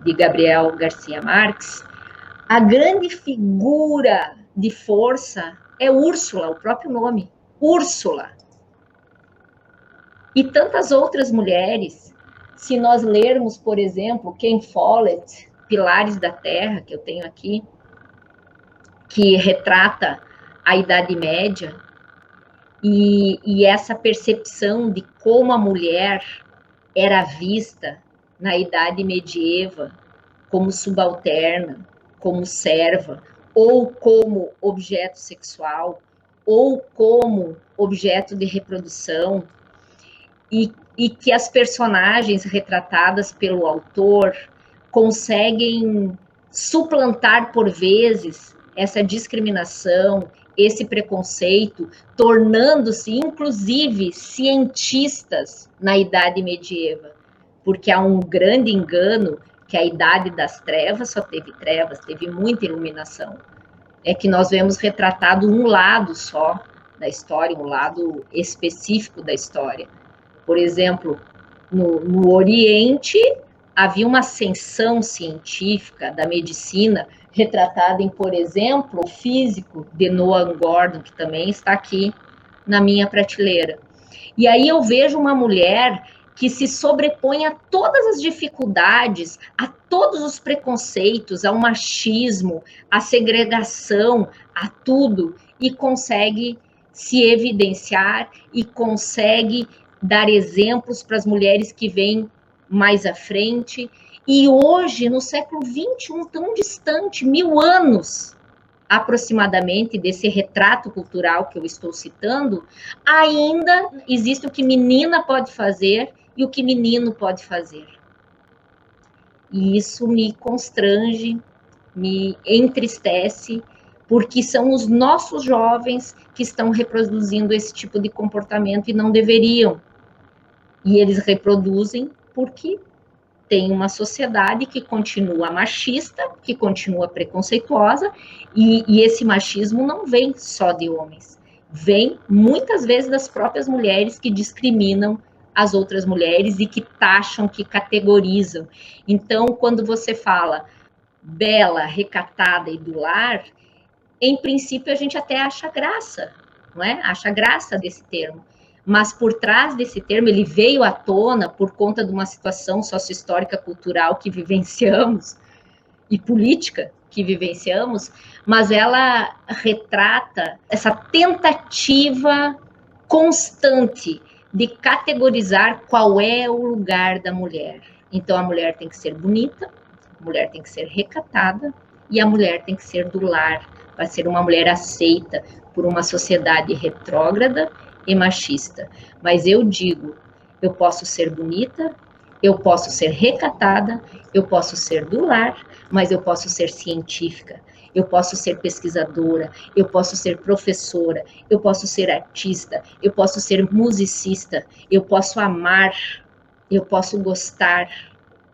de Gabriel Garcia Marques, a grande figura de força é Úrsula, o próprio nome, Úrsula. E tantas outras mulheres, se nós lermos, por exemplo, Ken Follett, Pilares da Terra, que eu tenho aqui, que retrata a Idade Média, e essa percepção de como a mulher era vista na Idade Medieval como subalterna, como serva, ou como objeto sexual, ou como objeto de reprodução, e que as personagens retratadas pelo autor conseguem suplantar, por vezes, essa discriminação, esse preconceito, tornando-se, inclusive, cientistas na Idade Medieval, porque há um grande engano que a Idade das Trevas só teve trevas, teve muita iluminação. É que nós vemos retratado um lado só da história, um lado específico da história. Por exemplo, no Oriente, havia uma ascensão científica da medicina, retratada em, por exemplo, o físico de Noah Gordon, que também está aqui na minha prateleira. E aí eu vejo uma mulher que se sobrepõe a todas as dificuldades, a todos os preconceitos, ao machismo, à segregação, a tudo, e consegue se evidenciar e consegue dar exemplos para as mulheres que vêm mais à frente. E hoje, no século XXI, tão distante, 1000 anos aproximadamente desse retrato cultural que eu estou citando, ainda existe o que menina pode fazer e o que menino pode fazer. E isso me constrange, me entristece, porque são os nossos jovens que estão reproduzindo esse tipo de comportamento e não deveriam. E eles reproduzem porque tem uma sociedade que continua machista, que continua preconceituosa, e esse machismo não vem só de homens, vem muitas vezes das próprias mulheres que discriminam as outras mulheres e que taxam, que categorizam. Então, quando você fala bela, recatada e do lar, em princípio a gente até acha graça, não é? Acha graça desse termo. Mas por trás desse termo, ele veio à tona por conta de uma situação sociohistórica cultural que vivenciamos e política que vivenciamos, mas ela retrata essa tentativa constante de categorizar qual é o lugar da mulher. Então, a mulher tem que ser bonita, a mulher tem que ser recatada e a mulher tem que ser do lar, vai ser uma mulher aceita por uma sociedade retrógrada e machista. Mas eu digo, eu posso ser bonita, eu posso ser recatada, eu posso ser do lar, mas eu posso ser científica, eu posso ser pesquisadora, eu posso ser professora, eu posso ser artista, eu posso ser musicista, eu posso amar, eu posso gostar,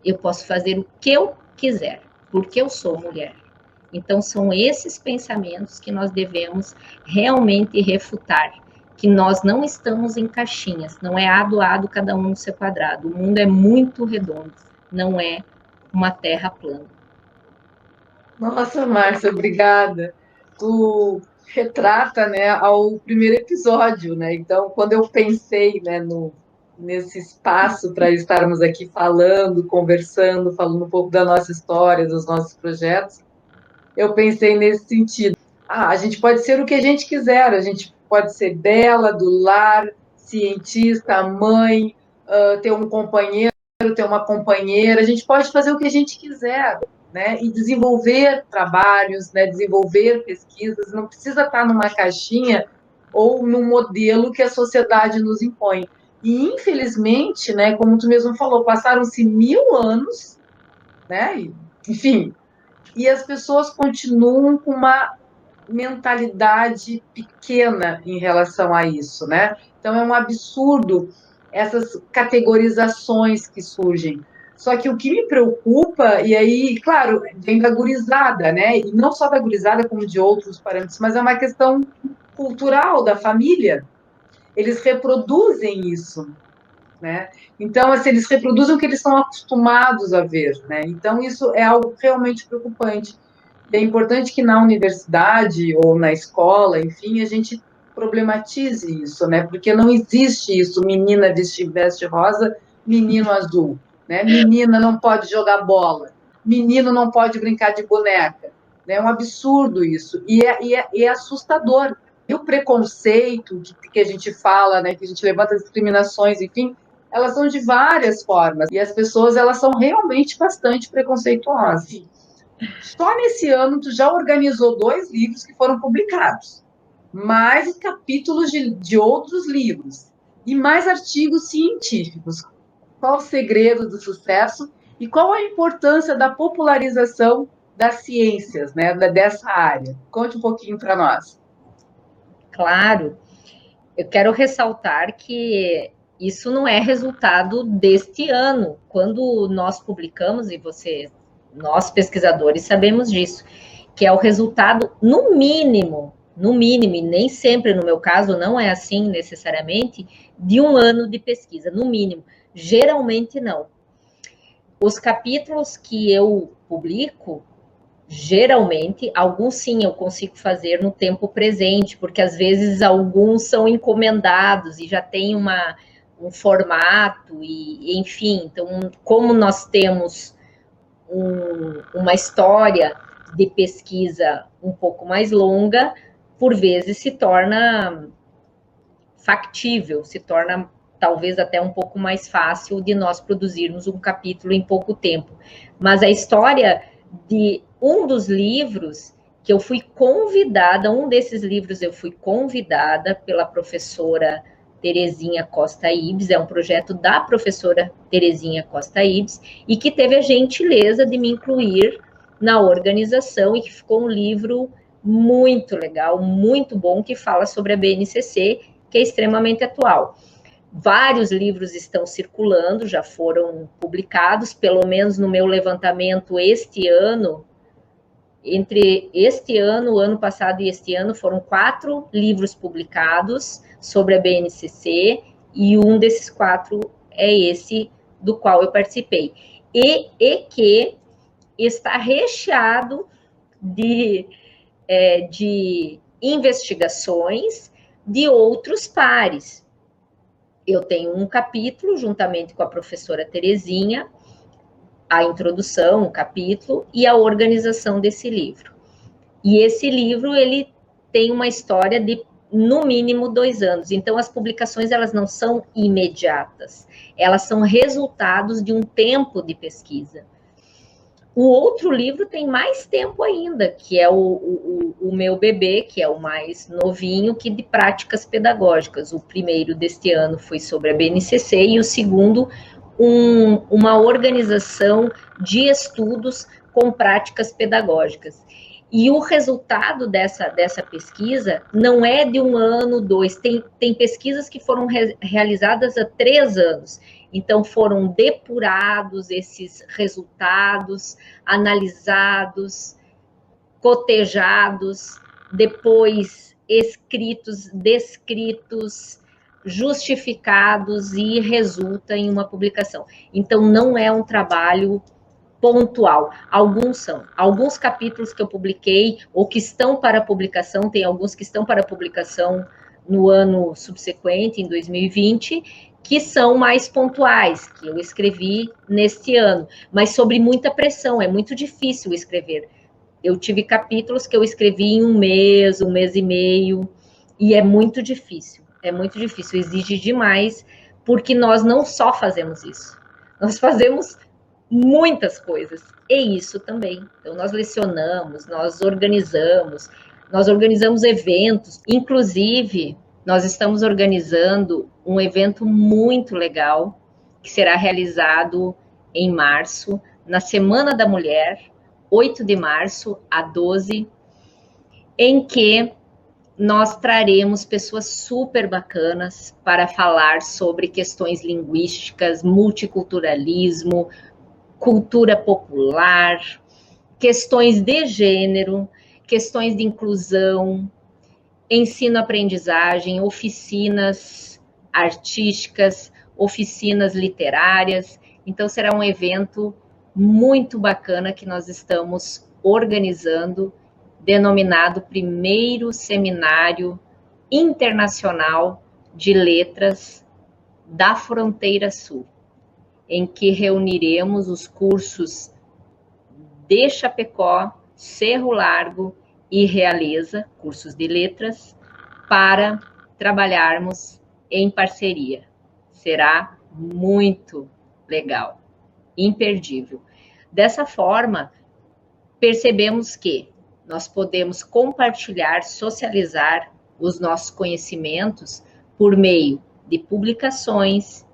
eu posso fazer o que eu quiser, porque eu sou mulher. Então, são esses pensamentos que nós devemos realmente refutar, que nós não estamos em caixinhas, não é ado a ado, cada um no seu quadrado. O mundo é muito redondo, não é uma terra plana. Nossa, Márcia, obrigada. Tu retrata, né, ao primeiro episódio, né? Então, quando eu pensei, né, nesse espaço para estarmos aqui falando, conversando, falando um pouco da nossa história, dos nossos projetos, eu pensei nesse sentido. A gente pode ser o que a gente quiser, a gente pode ser bela, do lar, cientista, mãe, ter um companheiro, ter uma companheira, a gente pode fazer o que a gente quiser, né? E desenvolver trabalhos, né? Desenvolver pesquisas, não precisa estar numa caixinha ou num modelo que a sociedade nos impõe. E, infelizmente, né, como tu mesmo falou, passaram-se 1000 anos, né? Enfim, e as pessoas continuam com uma mentalidade pequena em relação a isso, né? Então é um absurdo essas categorizações que surgem. Só que o que me preocupa, e aí, claro, vem da gurizada, né? E não só da gurizada, como de outros parâmetros, mas é uma questão cultural da família. Eles reproduzem isso, né? Então, assim, eles reproduzem o que eles estão acostumados a ver, né? Então, isso é algo realmente preocupante. E é importante que na universidade ou na escola, enfim, a gente problematize isso, né? Porque não existe isso, menina veste rosa, menino azul, né? Menina não pode jogar bola, menino não pode brincar de boneca, né? É um absurdo isso e é assustador. E o preconceito que a gente fala, né? Que a gente levanta as discriminações, enfim, elas são de várias formas e as pessoas elas são realmente bastante preconceituosas. Só nesse ano tu já organizou 2 livros que foram publicados, mais capítulos de outros livros e mais artigos científicos. Qual o segredo do sucesso e qual a importância da popularização das ciências, né, dessa área? Conte um pouquinho para nós. Claro, eu quero ressaltar que isso não é resultado deste ano. Quando nós publicamos, e nós pesquisadores sabemos disso, que é o resultado, no mínimo, e nem sempre no meu caso não é assim necessariamente, de um ano de pesquisa, no mínimo. Geralmente não. Os capítulos que eu publico, geralmente, alguns sim eu consigo fazer no tempo presente, porque às vezes alguns são encomendados e já tem um formato, e enfim, então, como nós temos uma história de pesquisa um pouco mais longa, por vezes se torna factível, se torna talvez até um pouco mais fácil de nós produzirmos um capítulo em pouco tempo. Mas a história de um dos livros que eu fui convidada, um desses livros eu fui convidada pela professora Terezinha Costa Ibes, é um projeto da professora Terezinha Costa Ibes, e que teve a gentileza de me incluir na organização, e que ficou um livro muito legal, muito bom, que fala sobre a BNCC, que é extremamente atual. Vários livros estão circulando, já foram publicados, pelo menos no meu levantamento este ano, entre este ano, o ano passado e este ano, foram 4 livros publicados sobre a BNCC, e um desses 4 é esse do qual eu participei. E que está recheado de investigações de outros pares. Eu tenho um capítulo, juntamente com a professora Terezinha, a introdução, o capítulo e a organização desse livro. E esse livro, ele tem uma história de, no mínimo, 2 anos. Então, as publicações, elas não são imediatas. Elas são resultados de um tempo de pesquisa. O outro livro tem mais tempo ainda, que é o meu bebê, que é o mais novinho, que de práticas pedagógicas. O primeiro deste ano foi sobre a BNCC e o segundo, uma organização de estudos com práticas pedagógicas. E o resultado dessa pesquisa não é de 1 ano, 2. Tem pesquisas que foram realizadas há 3 anos. Então, foram depurados esses resultados, analisados, cotejados, depois escritos, descritos, justificados, e resulta em uma publicação. Então, não é um trabalho pontual. Alguns são. Alguns capítulos que eu publiquei, ou que estão para publicação, tem alguns que estão para publicação no ano subsequente, em 2020, que são mais pontuais, que eu escrevi neste ano, mas sobre muita pressão, é muito difícil escrever. Eu tive capítulos que eu escrevi em um mês e meio, e é muito difícil, exige demais, porque nós não só fazemos isso, nós fazemos muitas coisas, e isso também. Então, nós lecionamos, nós organizamos eventos, inclusive, nós estamos organizando um evento muito legal, que será realizado em março, na Semana da Mulher, 8 de março a 12, em que nós traremos pessoas super bacanas para falar sobre questões linguísticas, multiculturalismo, cultura popular, questões de gênero, questões de inclusão, ensino-aprendizagem, oficinas artísticas, oficinas literárias. Então, será um evento muito bacana que nós estamos organizando, denominado Primeiro Seminário Internacional de Letras da Fronteira Sul, em que reuniremos os cursos de Chapecó, Cerro Largo e Realeza, cursos de letras, para trabalharmos em parceria. Será muito legal, imperdível. Dessa forma, percebemos que nós podemos compartilhar, socializar os nossos conhecimentos por meio de publicações,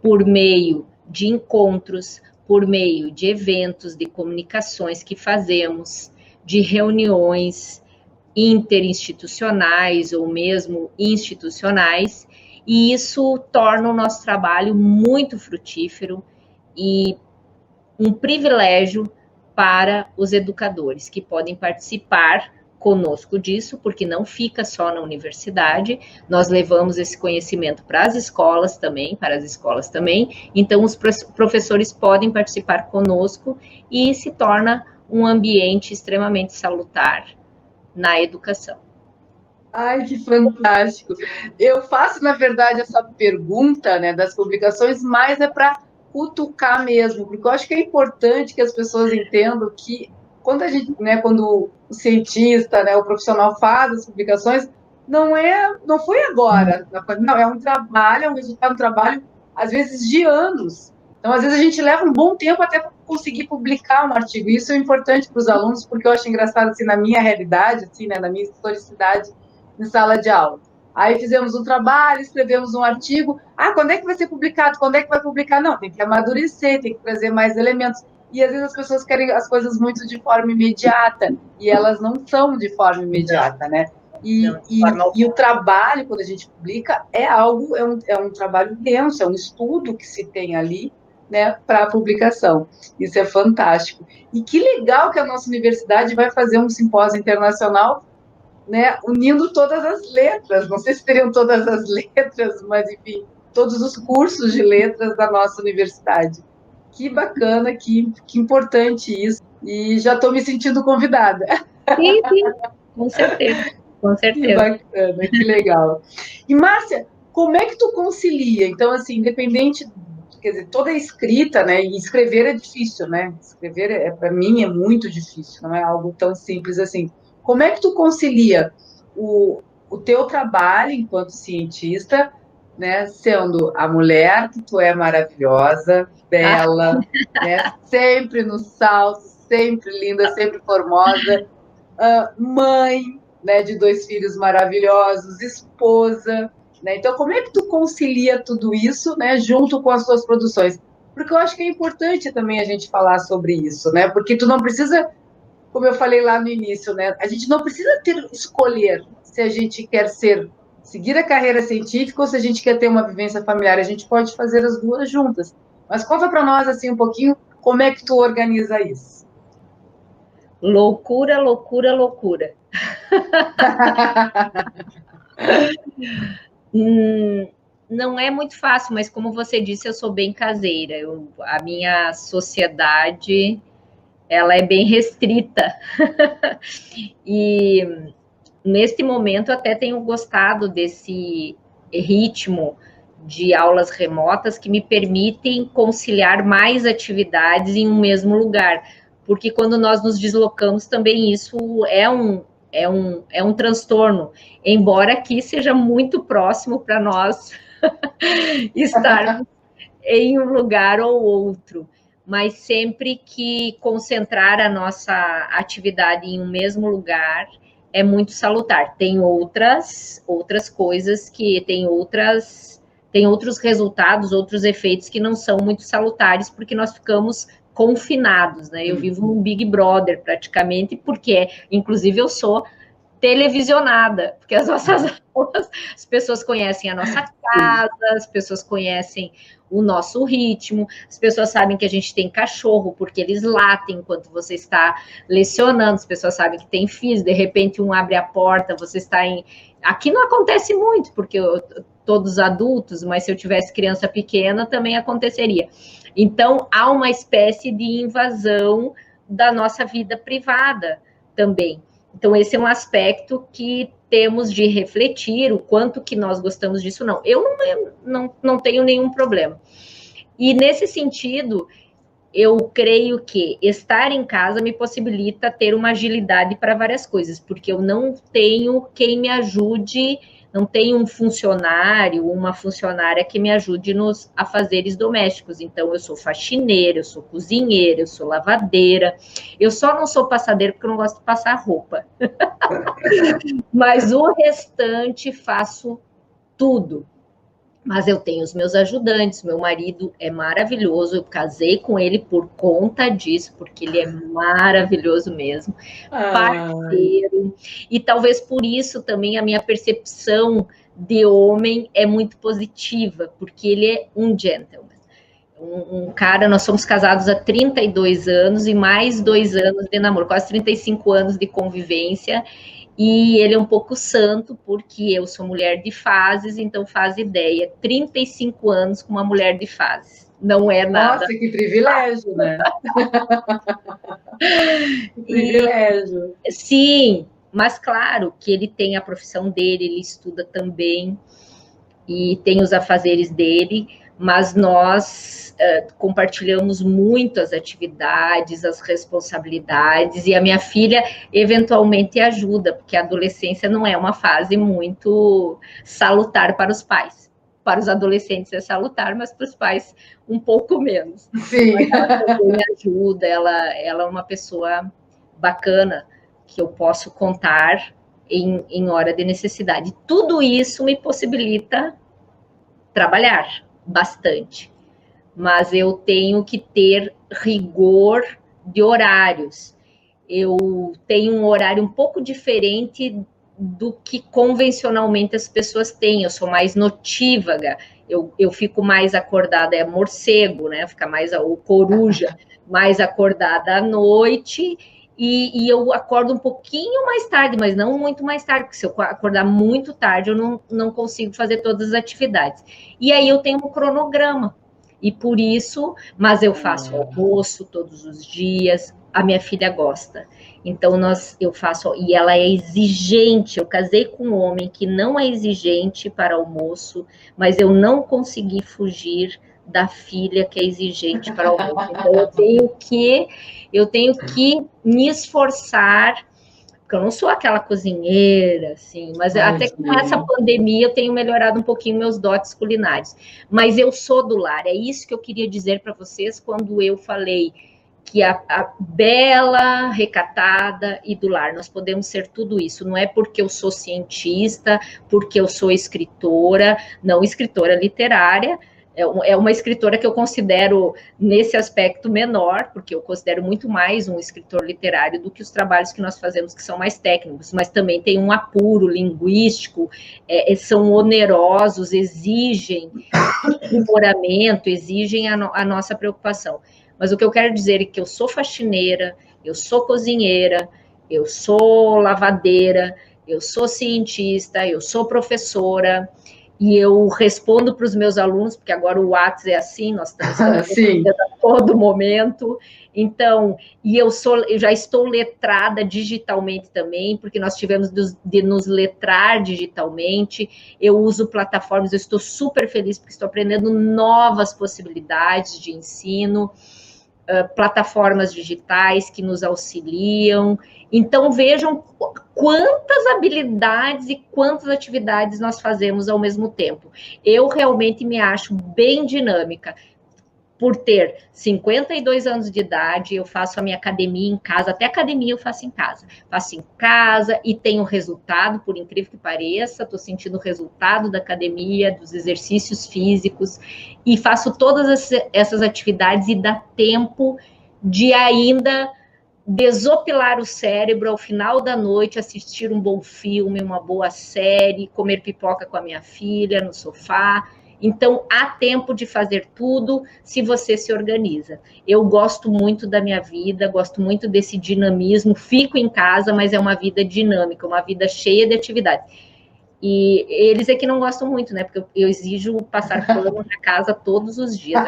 por meio de encontros, por meio de eventos, de comunicações que fazemos, de reuniões interinstitucionais ou mesmo institucionais, e isso torna o nosso trabalho muito frutífero e um privilégio para os educadores que podem participar conosco disso, porque não fica só na universidade, nós levamos esse conhecimento para as escolas também, então os professores podem participar conosco e se torna um ambiente extremamente salutar na educação. Ai, que fantástico! Eu faço, na verdade, essa pergunta, né, das publicações, mas é para cutucar mesmo, porque eu acho que é importante que as pessoas entendam que quando a gente, né, quando o cientista, né, o profissional faz as publicações, não foi agora, não, é um trabalho, é um resultado de um trabalho, às vezes de anos. Então, às vezes a gente leva um bom tempo até para conseguir publicar um artigo. Isso é importante para os alunos, porque eu acho engraçado assim na minha realidade, assim, né, na minha historicidade em sala de aula. Aí fizemos um trabalho, escrevemos um artigo. Ah, quando é que vai ser publicado? Quando é que vai publicar? Não, tem que amadurecer, tem que trazer mais elementos. E às vezes as pessoas querem as coisas muito de forma imediata, e elas não são de forma imediata, né? E o trabalho, quando a gente publica, é um trabalho denso, é um estudo que se tem ali, né, para a publicação. Isso é fantástico. E que legal que a nossa universidade vai fazer um simpósio internacional, né, unindo todas as letras, não sei se teriam todas as letras, mas enfim, todos os cursos de letras da nossa universidade. Que bacana, que importante isso, e já estou me sentindo convidada. Sim, com certeza, com certeza. Que bacana, que legal. E Márcia, como é que tu concilia? Então, assim, independente, quer dizer, toda a escrita, né, e escrever é difícil, né, escrever, para mim, é muito difícil, não é algo tão simples assim. Como é que tu concilia o teu trabalho enquanto cientista, né, sendo a mulher que tu é maravilhosa, bela, né, sempre no salto, sempre linda, sempre formosa, mãe, né, de 2 filhos maravilhosos, esposa, né? Então, como é que tu concilia tudo isso, né, junto com as tuas produções? Porque eu acho que é importante também a gente falar sobre isso, né? Porque tu não precisa, como eu falei lá no início, né? A gente não precisa escolher se a gente quer seguir a carreira científica ou se a gente quer ter uma vivência familiar. A gente pode fazer as duas juntas. Mas conta para nós assim um pouquinho como é que tu organiza isso. Loucura, loucura, não é muito fácil, mas como você disse, eu sou bem caseira. A minha sociedade, ela é bem restrita. E neste momento até tenho gostado desse ritmo de aulas remotas que me permitem conciliar mais atividades em um mesmo lugar, porque quando nós nos deslocamos também isso é um transtorno, embora aqui seja muito próximo para nós estarmos em um lugar ou outro, mas sempre que concentrar a nossa atividade em um mesmo lugar é muito salutar. Tem outras coisas que tem outros resultados, outros efeitos que não são muito salutares, porque nós ficamos confinados, né? Eu vivo num Big Brother praticamente, porque, inclusive, eu sou televisionada, porque as nossas aulas, as pessoas conhecem a nossa casa, as pessoas conhecem o nosso ritmo, as pessoas sabem que a gente tem cachorro, porque eles latem enquanto você está lecionando, as pessoas sabem que tem filhos, de repente um abre a porta, você está em... Aqui não acontece muito, porque todos adultos, mas se eu tivesse criança pequena, também aconteceria. Então, há uma espécie de invasão da nossa vida privada também. Então, esse é um aspecto que temos de refletir, o quanto que nós gostamos disso, não. Eu não tenho nenhum problema. E, nesse sentido, eu creio que estar em casa me possibilita ter uma agilidade para várias coisas, porque eu não tenho quem me ajude, não tenho um funcionário, uma funcionária que me ajude nos afazeres domésticos. Então, eu sou faxineira, eu sou cozinheira, eu sou lavadeira. Eu só não sou passadeira porque eu não gosto de passar roupa. Mas o restante faço tudo. Mas eu tenho os meus ajudantes, meu marido é maravilhoso, eu casei com ele por conta disso, porque ele é maravilhoso mesmo, parceiro, e talvez por isso também a minha percepção de homem é muito positiva, porque ele é um gentleman. Um cara, nós somos casados há 32 anos e mais 2 anos de namoro, quase 35 anos de convivência, e ele é um pouco santo, porque eu sou mulher de fases, então faz ideia, 35 anos com uma mulher de fases. Não é nada. Nossa, que privilégio, né? Que privilégio. Sim, mas claro que ele tem a profissão dele, ele estuda também, e tem os afazeres dele, mas nós compartilhamos muito as atividades, as responsabilidades, e a minha filha eventualmente ajuda, porque a adolescência não é uma fase muito salutar para os pais. Para os adolescentes é salutar, mas para os pais um pouco menos. Sim. Mas ela também ajuda, ela é uma pessoa bacana, que eu posso contar em hora de necessidade. Tudo isso me possibilita trabalhar bastante, mas eu tenho que ter rigor de horários. Eu tenho um horário um pouco diferente do que convencionalmente as pessoas têm. Eu sou mais notívaga, eu fico mais acordada, é morcego, né? Fica mais o coruja, mais acordada à noite. E eu acordo um pouquinho mais tarde, mas não muito mais tarde, porque se eu acordar muito tarde, eu não consigo fazer todas as atividades. E aí eu tenho um cronograma, e por isso, mas eu faço almoço todos os dias, a minha filha gosta. Então, eu faço, e ela é exigente. Eu casei com um homem que não é exigente para almoço, mas eu não consegui fugir da filha que é exigente para almoço. Então, eu tenho que me esforçar, porque eu não sou aquela cozinheira, assim, mas até com essa pandemia eu tenho melhorado um pouquinho meus dotes culinários. Mas eu sou do lar, é isso que eu queria dizer para vocês quando eu falei que a bela, recatada e do lar, nós podemos ser tudo isso. Não é porque eu sou cientista, porque eu sou escritora, não escritora literária, é uma escritora que eu considero nesse aspecto menor, porque eu considero muito mais um escritor literário do que os trabalhos que nós fazemos, que são mais técnicos, mas também tem um apuro linguístico, são onerosos, exigem aprimoramento, exigem a nossa preocupação. Mas o que eu quero dizer é que eu sou faxineira, eu sou cozinheira, eu sou lavadeira, eu sou cientista, eu sou professora, e eu respondo para os meus alunos, porque agora o WhatsApp é assim, nós estamos Sim. a todo momento. Então, eu já estou letrada digitalmente também, porque nós tivemos de nos letrar digitalmente. Eu uso plataformas, eu estou super feliz porque estou aprendendo novas possibilidades de ensino, plataformas digitais que nos auxiliam. Então, vejam quantas habilidades e quantas atividades nós fazemos ao mesmo tempo. Eu realmente me acho bem dinâmica. Por ter 52 anos de idade, eu faço a minha academia em casa, até academia eu faço em casa. Faço em casa e tenho resultado, por incrível que pareça, estou sentindo o resultado da academia, dos exercícios físicos, e faço todas essas atividades e dá tempo de ainda desopilar o cérebro ao final da noite, assistir um bom filme, uma boa série, comer pipoca com a minha filha no sofá. Então, há tempo de fazer tudo se você se organiza. Eu gosto muito da minha vida, gosto muito desse dinamismo, fico em casa, mas é uma vida dinâmica, uma vida cheia de atividades. E eles é que não gostam muito, né? Porque eu exijo passar pano na casa todos os dias.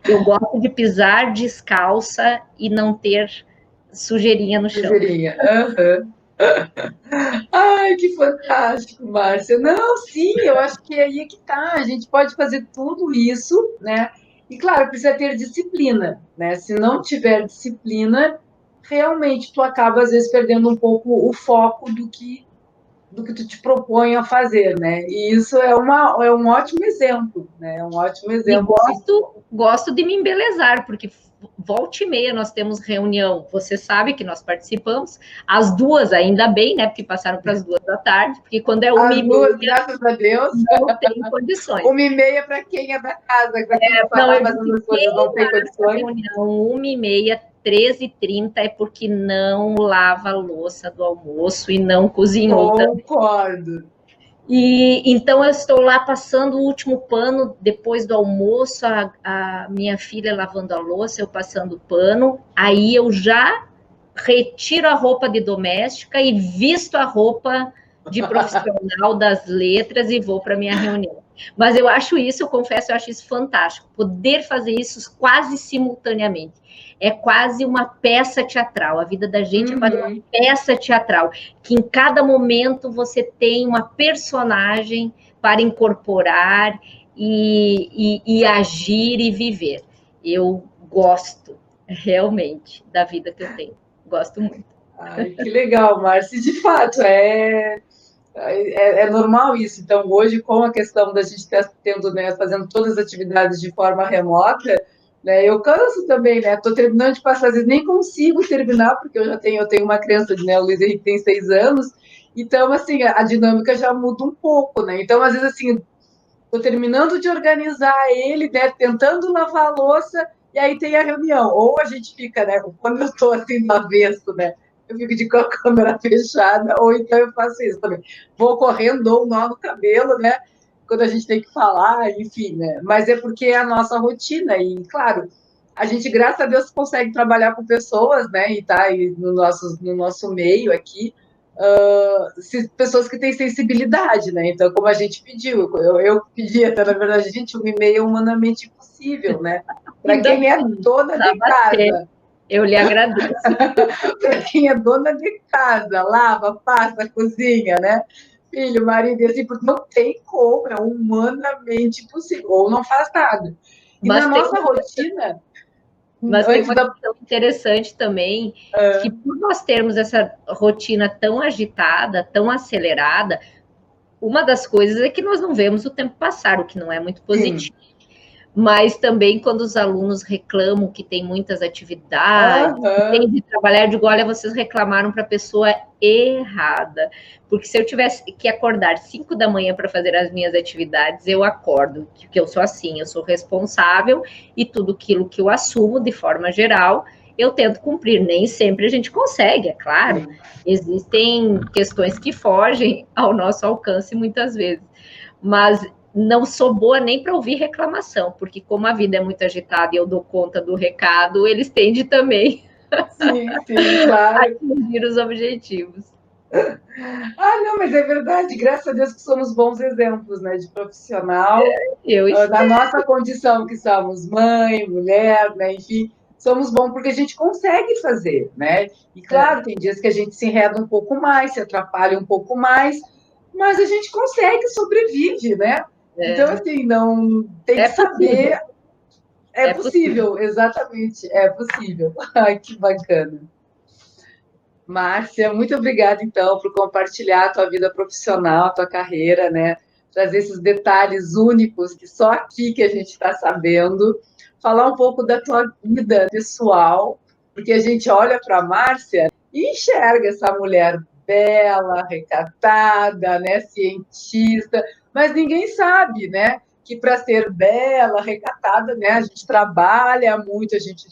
Eu gosto de pisar descalça e não ter sujeirinha no chão. Sujeirinha. Uhum. Ai, que fantástico, Márcia. Não, sim, eu acho que é aí que tá. A gente pode fazer tudo isso, né? E claro, precisa ter disciplina, né? Se não tiver disciplina, realmente tu acaba às vezes perdendo um pouco o foco do que tu te propõe a fazer, né? E isso é um ótimo exemplo, né? É um ótimo E exemplo, sim. gosto de me embelezar, porque volta e meia nós temos reunião. Você sabe que nós participamos, às 2 ainda bem, né? Porque passaram para as 2 da tarde, porque quando é 1 As e duas, meia, graças a Deus. não tem condições. 1h30 para quem é da casa, para quem Não, está eu fazendo disse, as coisas, não tem condições. reunião 1h30, 13h30 é porque não lava a louça do almoço e não cozinhou também. Concordo. E então eu estou lá passando o último pano depois do almoço, a minha filha lavando a louça, eu passando o pano, aí eu já retiro a roupa de doméstica e visto a roupa de profissional das letras e vou para minha reunião. Mas eu acho isso, eu confesso, eu acho isso fantástico, poder fazer isso quase simultaneamente. É quase uma peça teatral, a vida da gente é quase uma peça teatral, que em cada momento você tem uma personagem para incorporar e agir e viver. Eu gosto realmente da vida que eu tenho. Gosto muito. Ai, que legal, Márcia. De fato, é normal isso. Então, hoje, com a questão da gente estar tendo, né, fazendo todas as atividades de forma remota, né, eu canso também, né? Estou terminando de passar, às vezes nem consigo terminar, porque eu tenho uma criança, né? O Luiz Henrique tem 6 anos, então, assim, a dinâmica já muda um pouco, né? Então, às vezes, assim, estou terminando de organizar ele, né, tentando lavar a louça, e aí tem a reunião. Ou a gente fica, né, quando eu estou assim no avesso, né, eu fico com a câmera fechada, ou então eu faço isso também. Vou correndo, dou um nó no cabelo, né, quando a gente tem que falar, enfim, né. Mas é porque é a nossa rotina, e claro, a gente, graças a Deus, consegue trabalhar com pessoas, né, e tá aí no nosso meio aqui, pessoas que têm sensibilidade, né? Então, como a gente pediu, eu pedi até, na verdade, gente, 1h30 é humanamente impossível, né? Para quem é dona de casa. Eu lhe agradeço. Para quem é dona de casa, lava, passa, cozinha, né? Filho, marido, e assim, porque não tem como, é humanamente impossível, ou não faz nada. E Mas na nossa rotina. Mas tem uma questão interessante também, que por nós termos essa rotina tão agitada, tão acelerada, uma das coisas é que nós não vemos o tempo passar, o que não é muito positivo. Sim. Mas também quando os alunos reclamam que tem muitas atividades, que tem de trabalhar, eu digo, olha, vocês reclamaram para a pessoa errada. Porque se eu tivesse que acordar 5 da manhã para fazer as minhas atividades, eu acordo, porque eu sou assim, eu sou responsável e tudo aquilo que eu assumo de forma geral, eu tento cumprir. Nem sempre a gente consegue, é claro. Existem questões que fogem ao nosso alcance muitas vezes. Mas não sou boa nem para ouvir reclamação, porque como a vida é muito agitada e eu dou conta do recado, eles tendem também sim, claro. a atingir os objetivos. Ah, não, mas é verdade, graças a Deus que somos bons exemplos, né, de profissional, Eu da espero. nossa condição, que somos mãe, mulher, né, enfim, somos bons porque a gente consegue fazer, né? E claro, tem dias que a gente se enreda um pouco mais, se atrapalha um pouco mais, mas a gente consegue, sobrevive, né? Então, É, assim, não tem é que saber, possível, é é possível. possível, exatamente, é possível. Ai, que bacana. Márcia, muito obrigada, então, por compartilhar a tua vida profissional, a tua carreira, né? Trazer esses detalhes únicos que só aqui que a gente está sabendo. Falar um pouco da tua vida pessoal, porque a gente olha para a Márcia e enxerga essa mulher bela, recatada, né? Cientista, mas ninguém sabe, né? Que para ser bela, recatada, né? A gente trabalha muito, a gente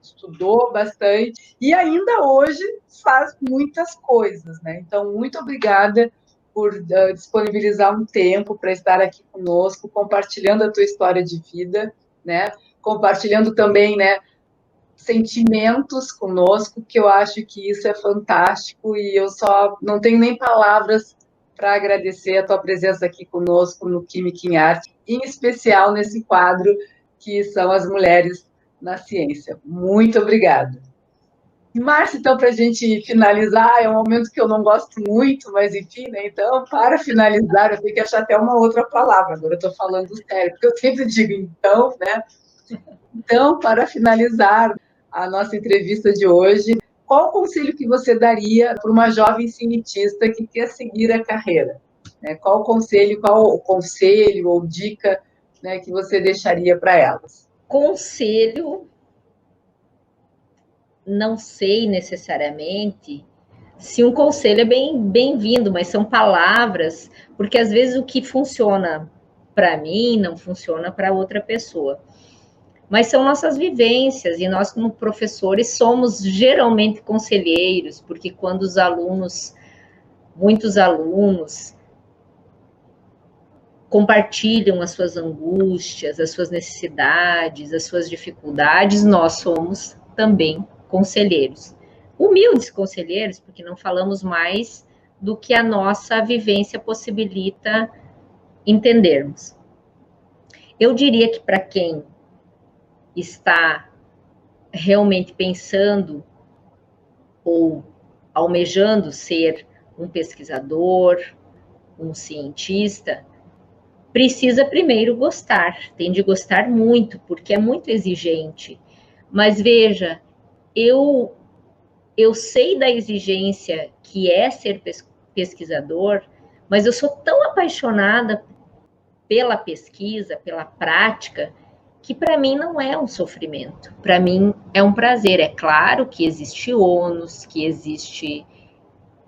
estudou bastante e ainda hoje faz muitas coisas, né? Então, muito obrigada por disponibilizar um tempo para estar aqui conosco, compartilhando a tua história de vida, né? Compartilhando também, né, sentimentos conosco, que eu acho que isso é fantástico e eu só não tenho nem palavras para agradecer a tua presença aqui conosco no Química em Arte, em especial nesse quadro que são as mulheres na ciência. Muito obrigada. Márcia, então, para a gente finalizar, é um momento que eu não gosto muito, mas enfim, né? Então, para finalizar, eu tenho que achar até uma outra palavra. Agora eu estou falando sério, porque eu sempre digo então, né? Então, para finalizar a nossa entrevista de hoje, qual o conselho que você daria para uma jovem cientista que quer seguir a carreira? Né? Qual o conselho ou dica, né, que você deixaria para elas? Conselho, não sei necessariamente se um conselho é bem-vindo, mas são palavras, porque às vezes o que funciona para mim não funciona para outra pessoa. Mas são nossas vivências, e nós, como professores, somos geralmente conselheiros, porque quando os alunos, muitos alunos, compartilham as suas angústias, as suas necessidades, as suas dificuldades, nós somos também conselheiros. Humildes conselheiros, porque não falamos mais do que a nossa vivência possibilita entendermos. Eu diria que para quem está realmente pensando ou almejando ser um pesquisador, um cientista, precisa primeiro gostar, tem de gostar muito, porque é muito exigente. Mas veja, eu eu sei da exigência que é ser pesquisador, mas eu sou tão apaixonada pela pesquisa, pela prática, que para mim não é um sofrimento, para mim é um prazer. É claro que existe ônus, que existe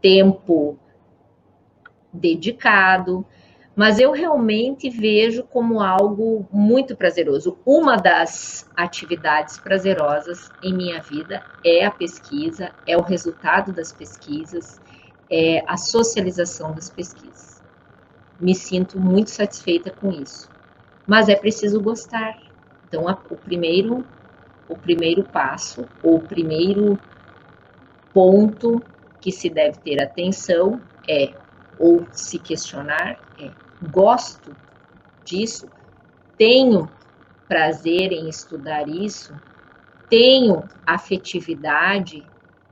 tempo dedicado, mas eu realmente vejo como algo muito prazeroso. Uma das atividades prazerosas em minha vida é a pesquisa, é o resultado das pesquisas, é a socialização das pesquisas. Me sinto muito satisfeita com isso. Mas é preciso gostar. Então, o primeiro passo, ou o primeiro ponto que se deve ter atenção é, ou se questionar, é: gosto disso? Tenho prazer em estudar isso? Tenho afetividade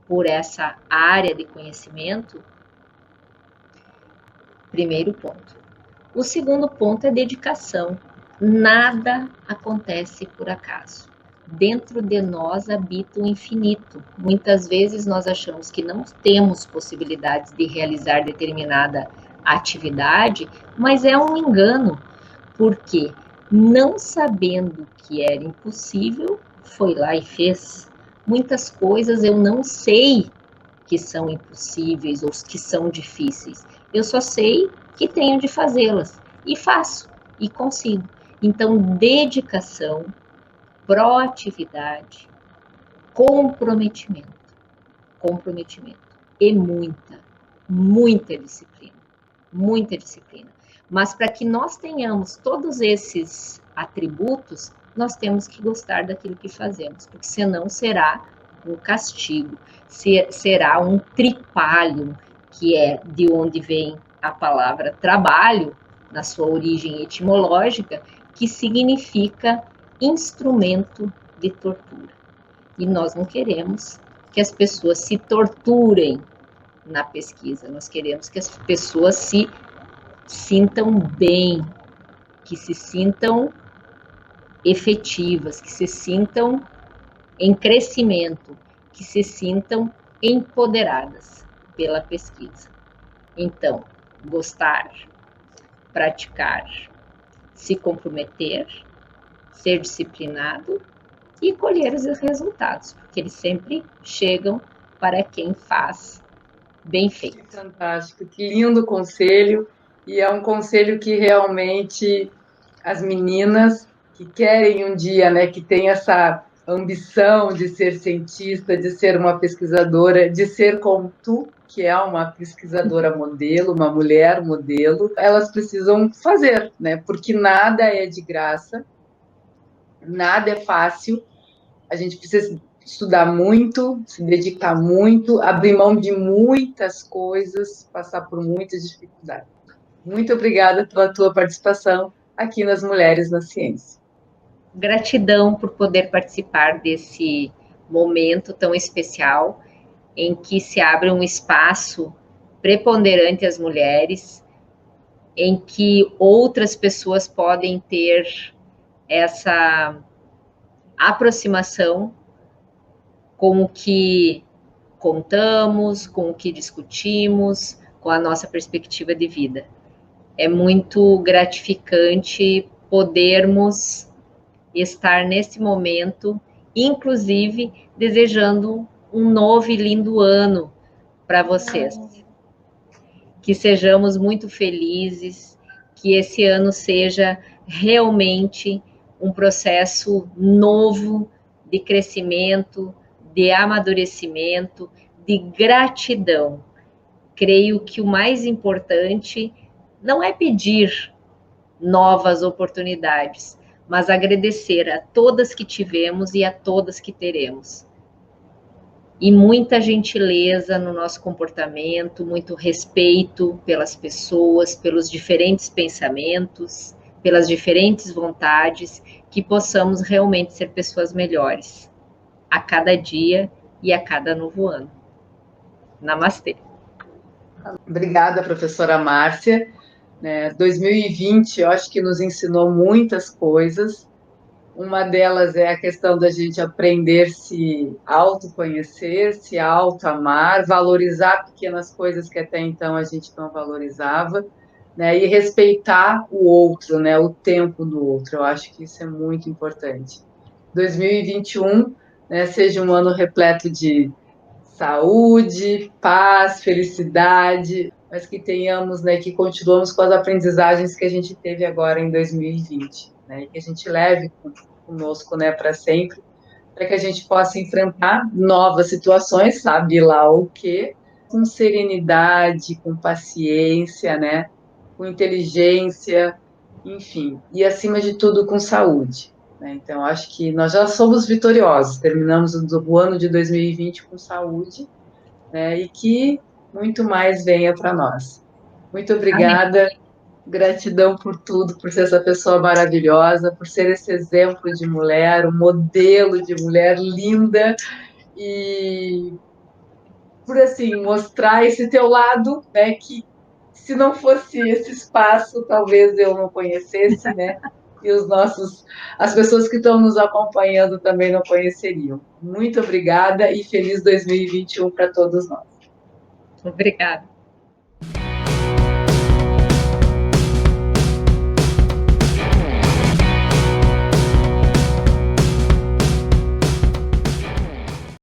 por essa área de conhecimento? Primeiro ponto. O segundo ponto é dedicação. Nada acontece por acaso. Dentro de nós habita o infinito. Muitas vezes nós achamos que não temos possibilidades de realizar determinada atividade, mas é um engano, porque não sabendo que era impossível, foi lá e fez. Muitas coisas eu não sei que são impossíveis ou que são difíceis. Eu só sei que tenho de fazê-las e faço e consigo. Então, dedicação, proatividade, comprometimento, comprometimento e muita disciplina, muita disciplina. Mas para que nós tenhamos todos esses atributos, nós temos que gostar daquilo que fazemos, porque senão será um castigo, será um tripalho, que é de onde vem a palavra trabalho, na sua origem etimológica, que significa instrumento de tortura. E nós não queremos que as pessoas se torturem na pesquisa, nós queremos que as pessoas se sintam bem, que se sintam efetivas, que se sintam em crescimento, que se sintam empoderadas pela pesquisa. Então, gostar, praticar, se comprometer, ser disciplinado e colher os resultados, porque eles sempre chegam para quem faz bem feito. Que fantástico, que lindo conselho, e é um conselho que realmente as meninas que querem um dia, né, que tem essa ambição de ser cientista, de ser uma pesquisadora, de ser como tu, que é uma pesquisadora modelo, uma mulher modelo, elas precisam fazer, né? Porque nada é de graça, nada é fácil. A gente precisa estudar muito, se dedicar muito, abrir mão de muitas coisas, passar por muitas dificuldades. Muito obrigada pela tua participação aqui nas Mulheres na Ciência. Gratidão por poder participar desse momento tão especial em que se abre um espaço preponderante às mulheres, em que outras pessoas podem ter essa aproximação com o que contamos, com o que discutimos, com a nossa perspectiva de vida. É muito gratificante podermos estar nesse momento, inclusive desejando um novo e lindo ano para vocês. Que sejamos muito felizes, que esse ano seja realmente um processo novo de crescimento, de amadurecimento, de gratidão. Creio que o mais importante não é pedir novas oportunidades, mas agradecer a todas que tivemos e a todas que teremos. E muita gentileza no nosso comportamento, muito respeito pelas pessoas, pelos diferentes pensamentos, pelas diferentes vontades, que possamos realmente ser pessoas melhores a cada dia e a cada novo ano. Namastê. Obrigada, professora Márcia. 2020, eu acho que nos ensinou muitas coisas. Uma delas é a questão da gente aprender a se autoconhecer, se autoamar, valorizar pequenas coisas que até então a gente não valorizava, né? E respeitar o outro, né? O tempo do outro. Eu acho que isso é muito importante. 2021, né, seja um ano repleto de saúde, paz, felicidade, mas que tenhamos, né, que continuamos com as aprendizagens que a gente teve agora em 2020, né, e que a gente leve conosco, né, para sempre, para que a gente possa enfrentar novas situações, sabe lá o quê, com serenidade, com paciência, né, com inteligência, enfim, e acima de tudo com saúde. Então, acho que nós já somos vitoriosos, terminamos o ano de 2020 com saúde, né, e que muito mais venha para nós. Muito obrigada, amém. Gratidão por tudo, por ser essa pessoa maravilhosa, por ser esse exemplo de mulher, um modelo de mulher linda, e por, assim, mostrar esse teu lado, né, que se não fosse esse espaço, talvez eu não conhecesse, né? E as pessoas que estão nos acompanhando também não conheceriam. Muito obrigada e feliz 2021 para todos nós. Obrigada.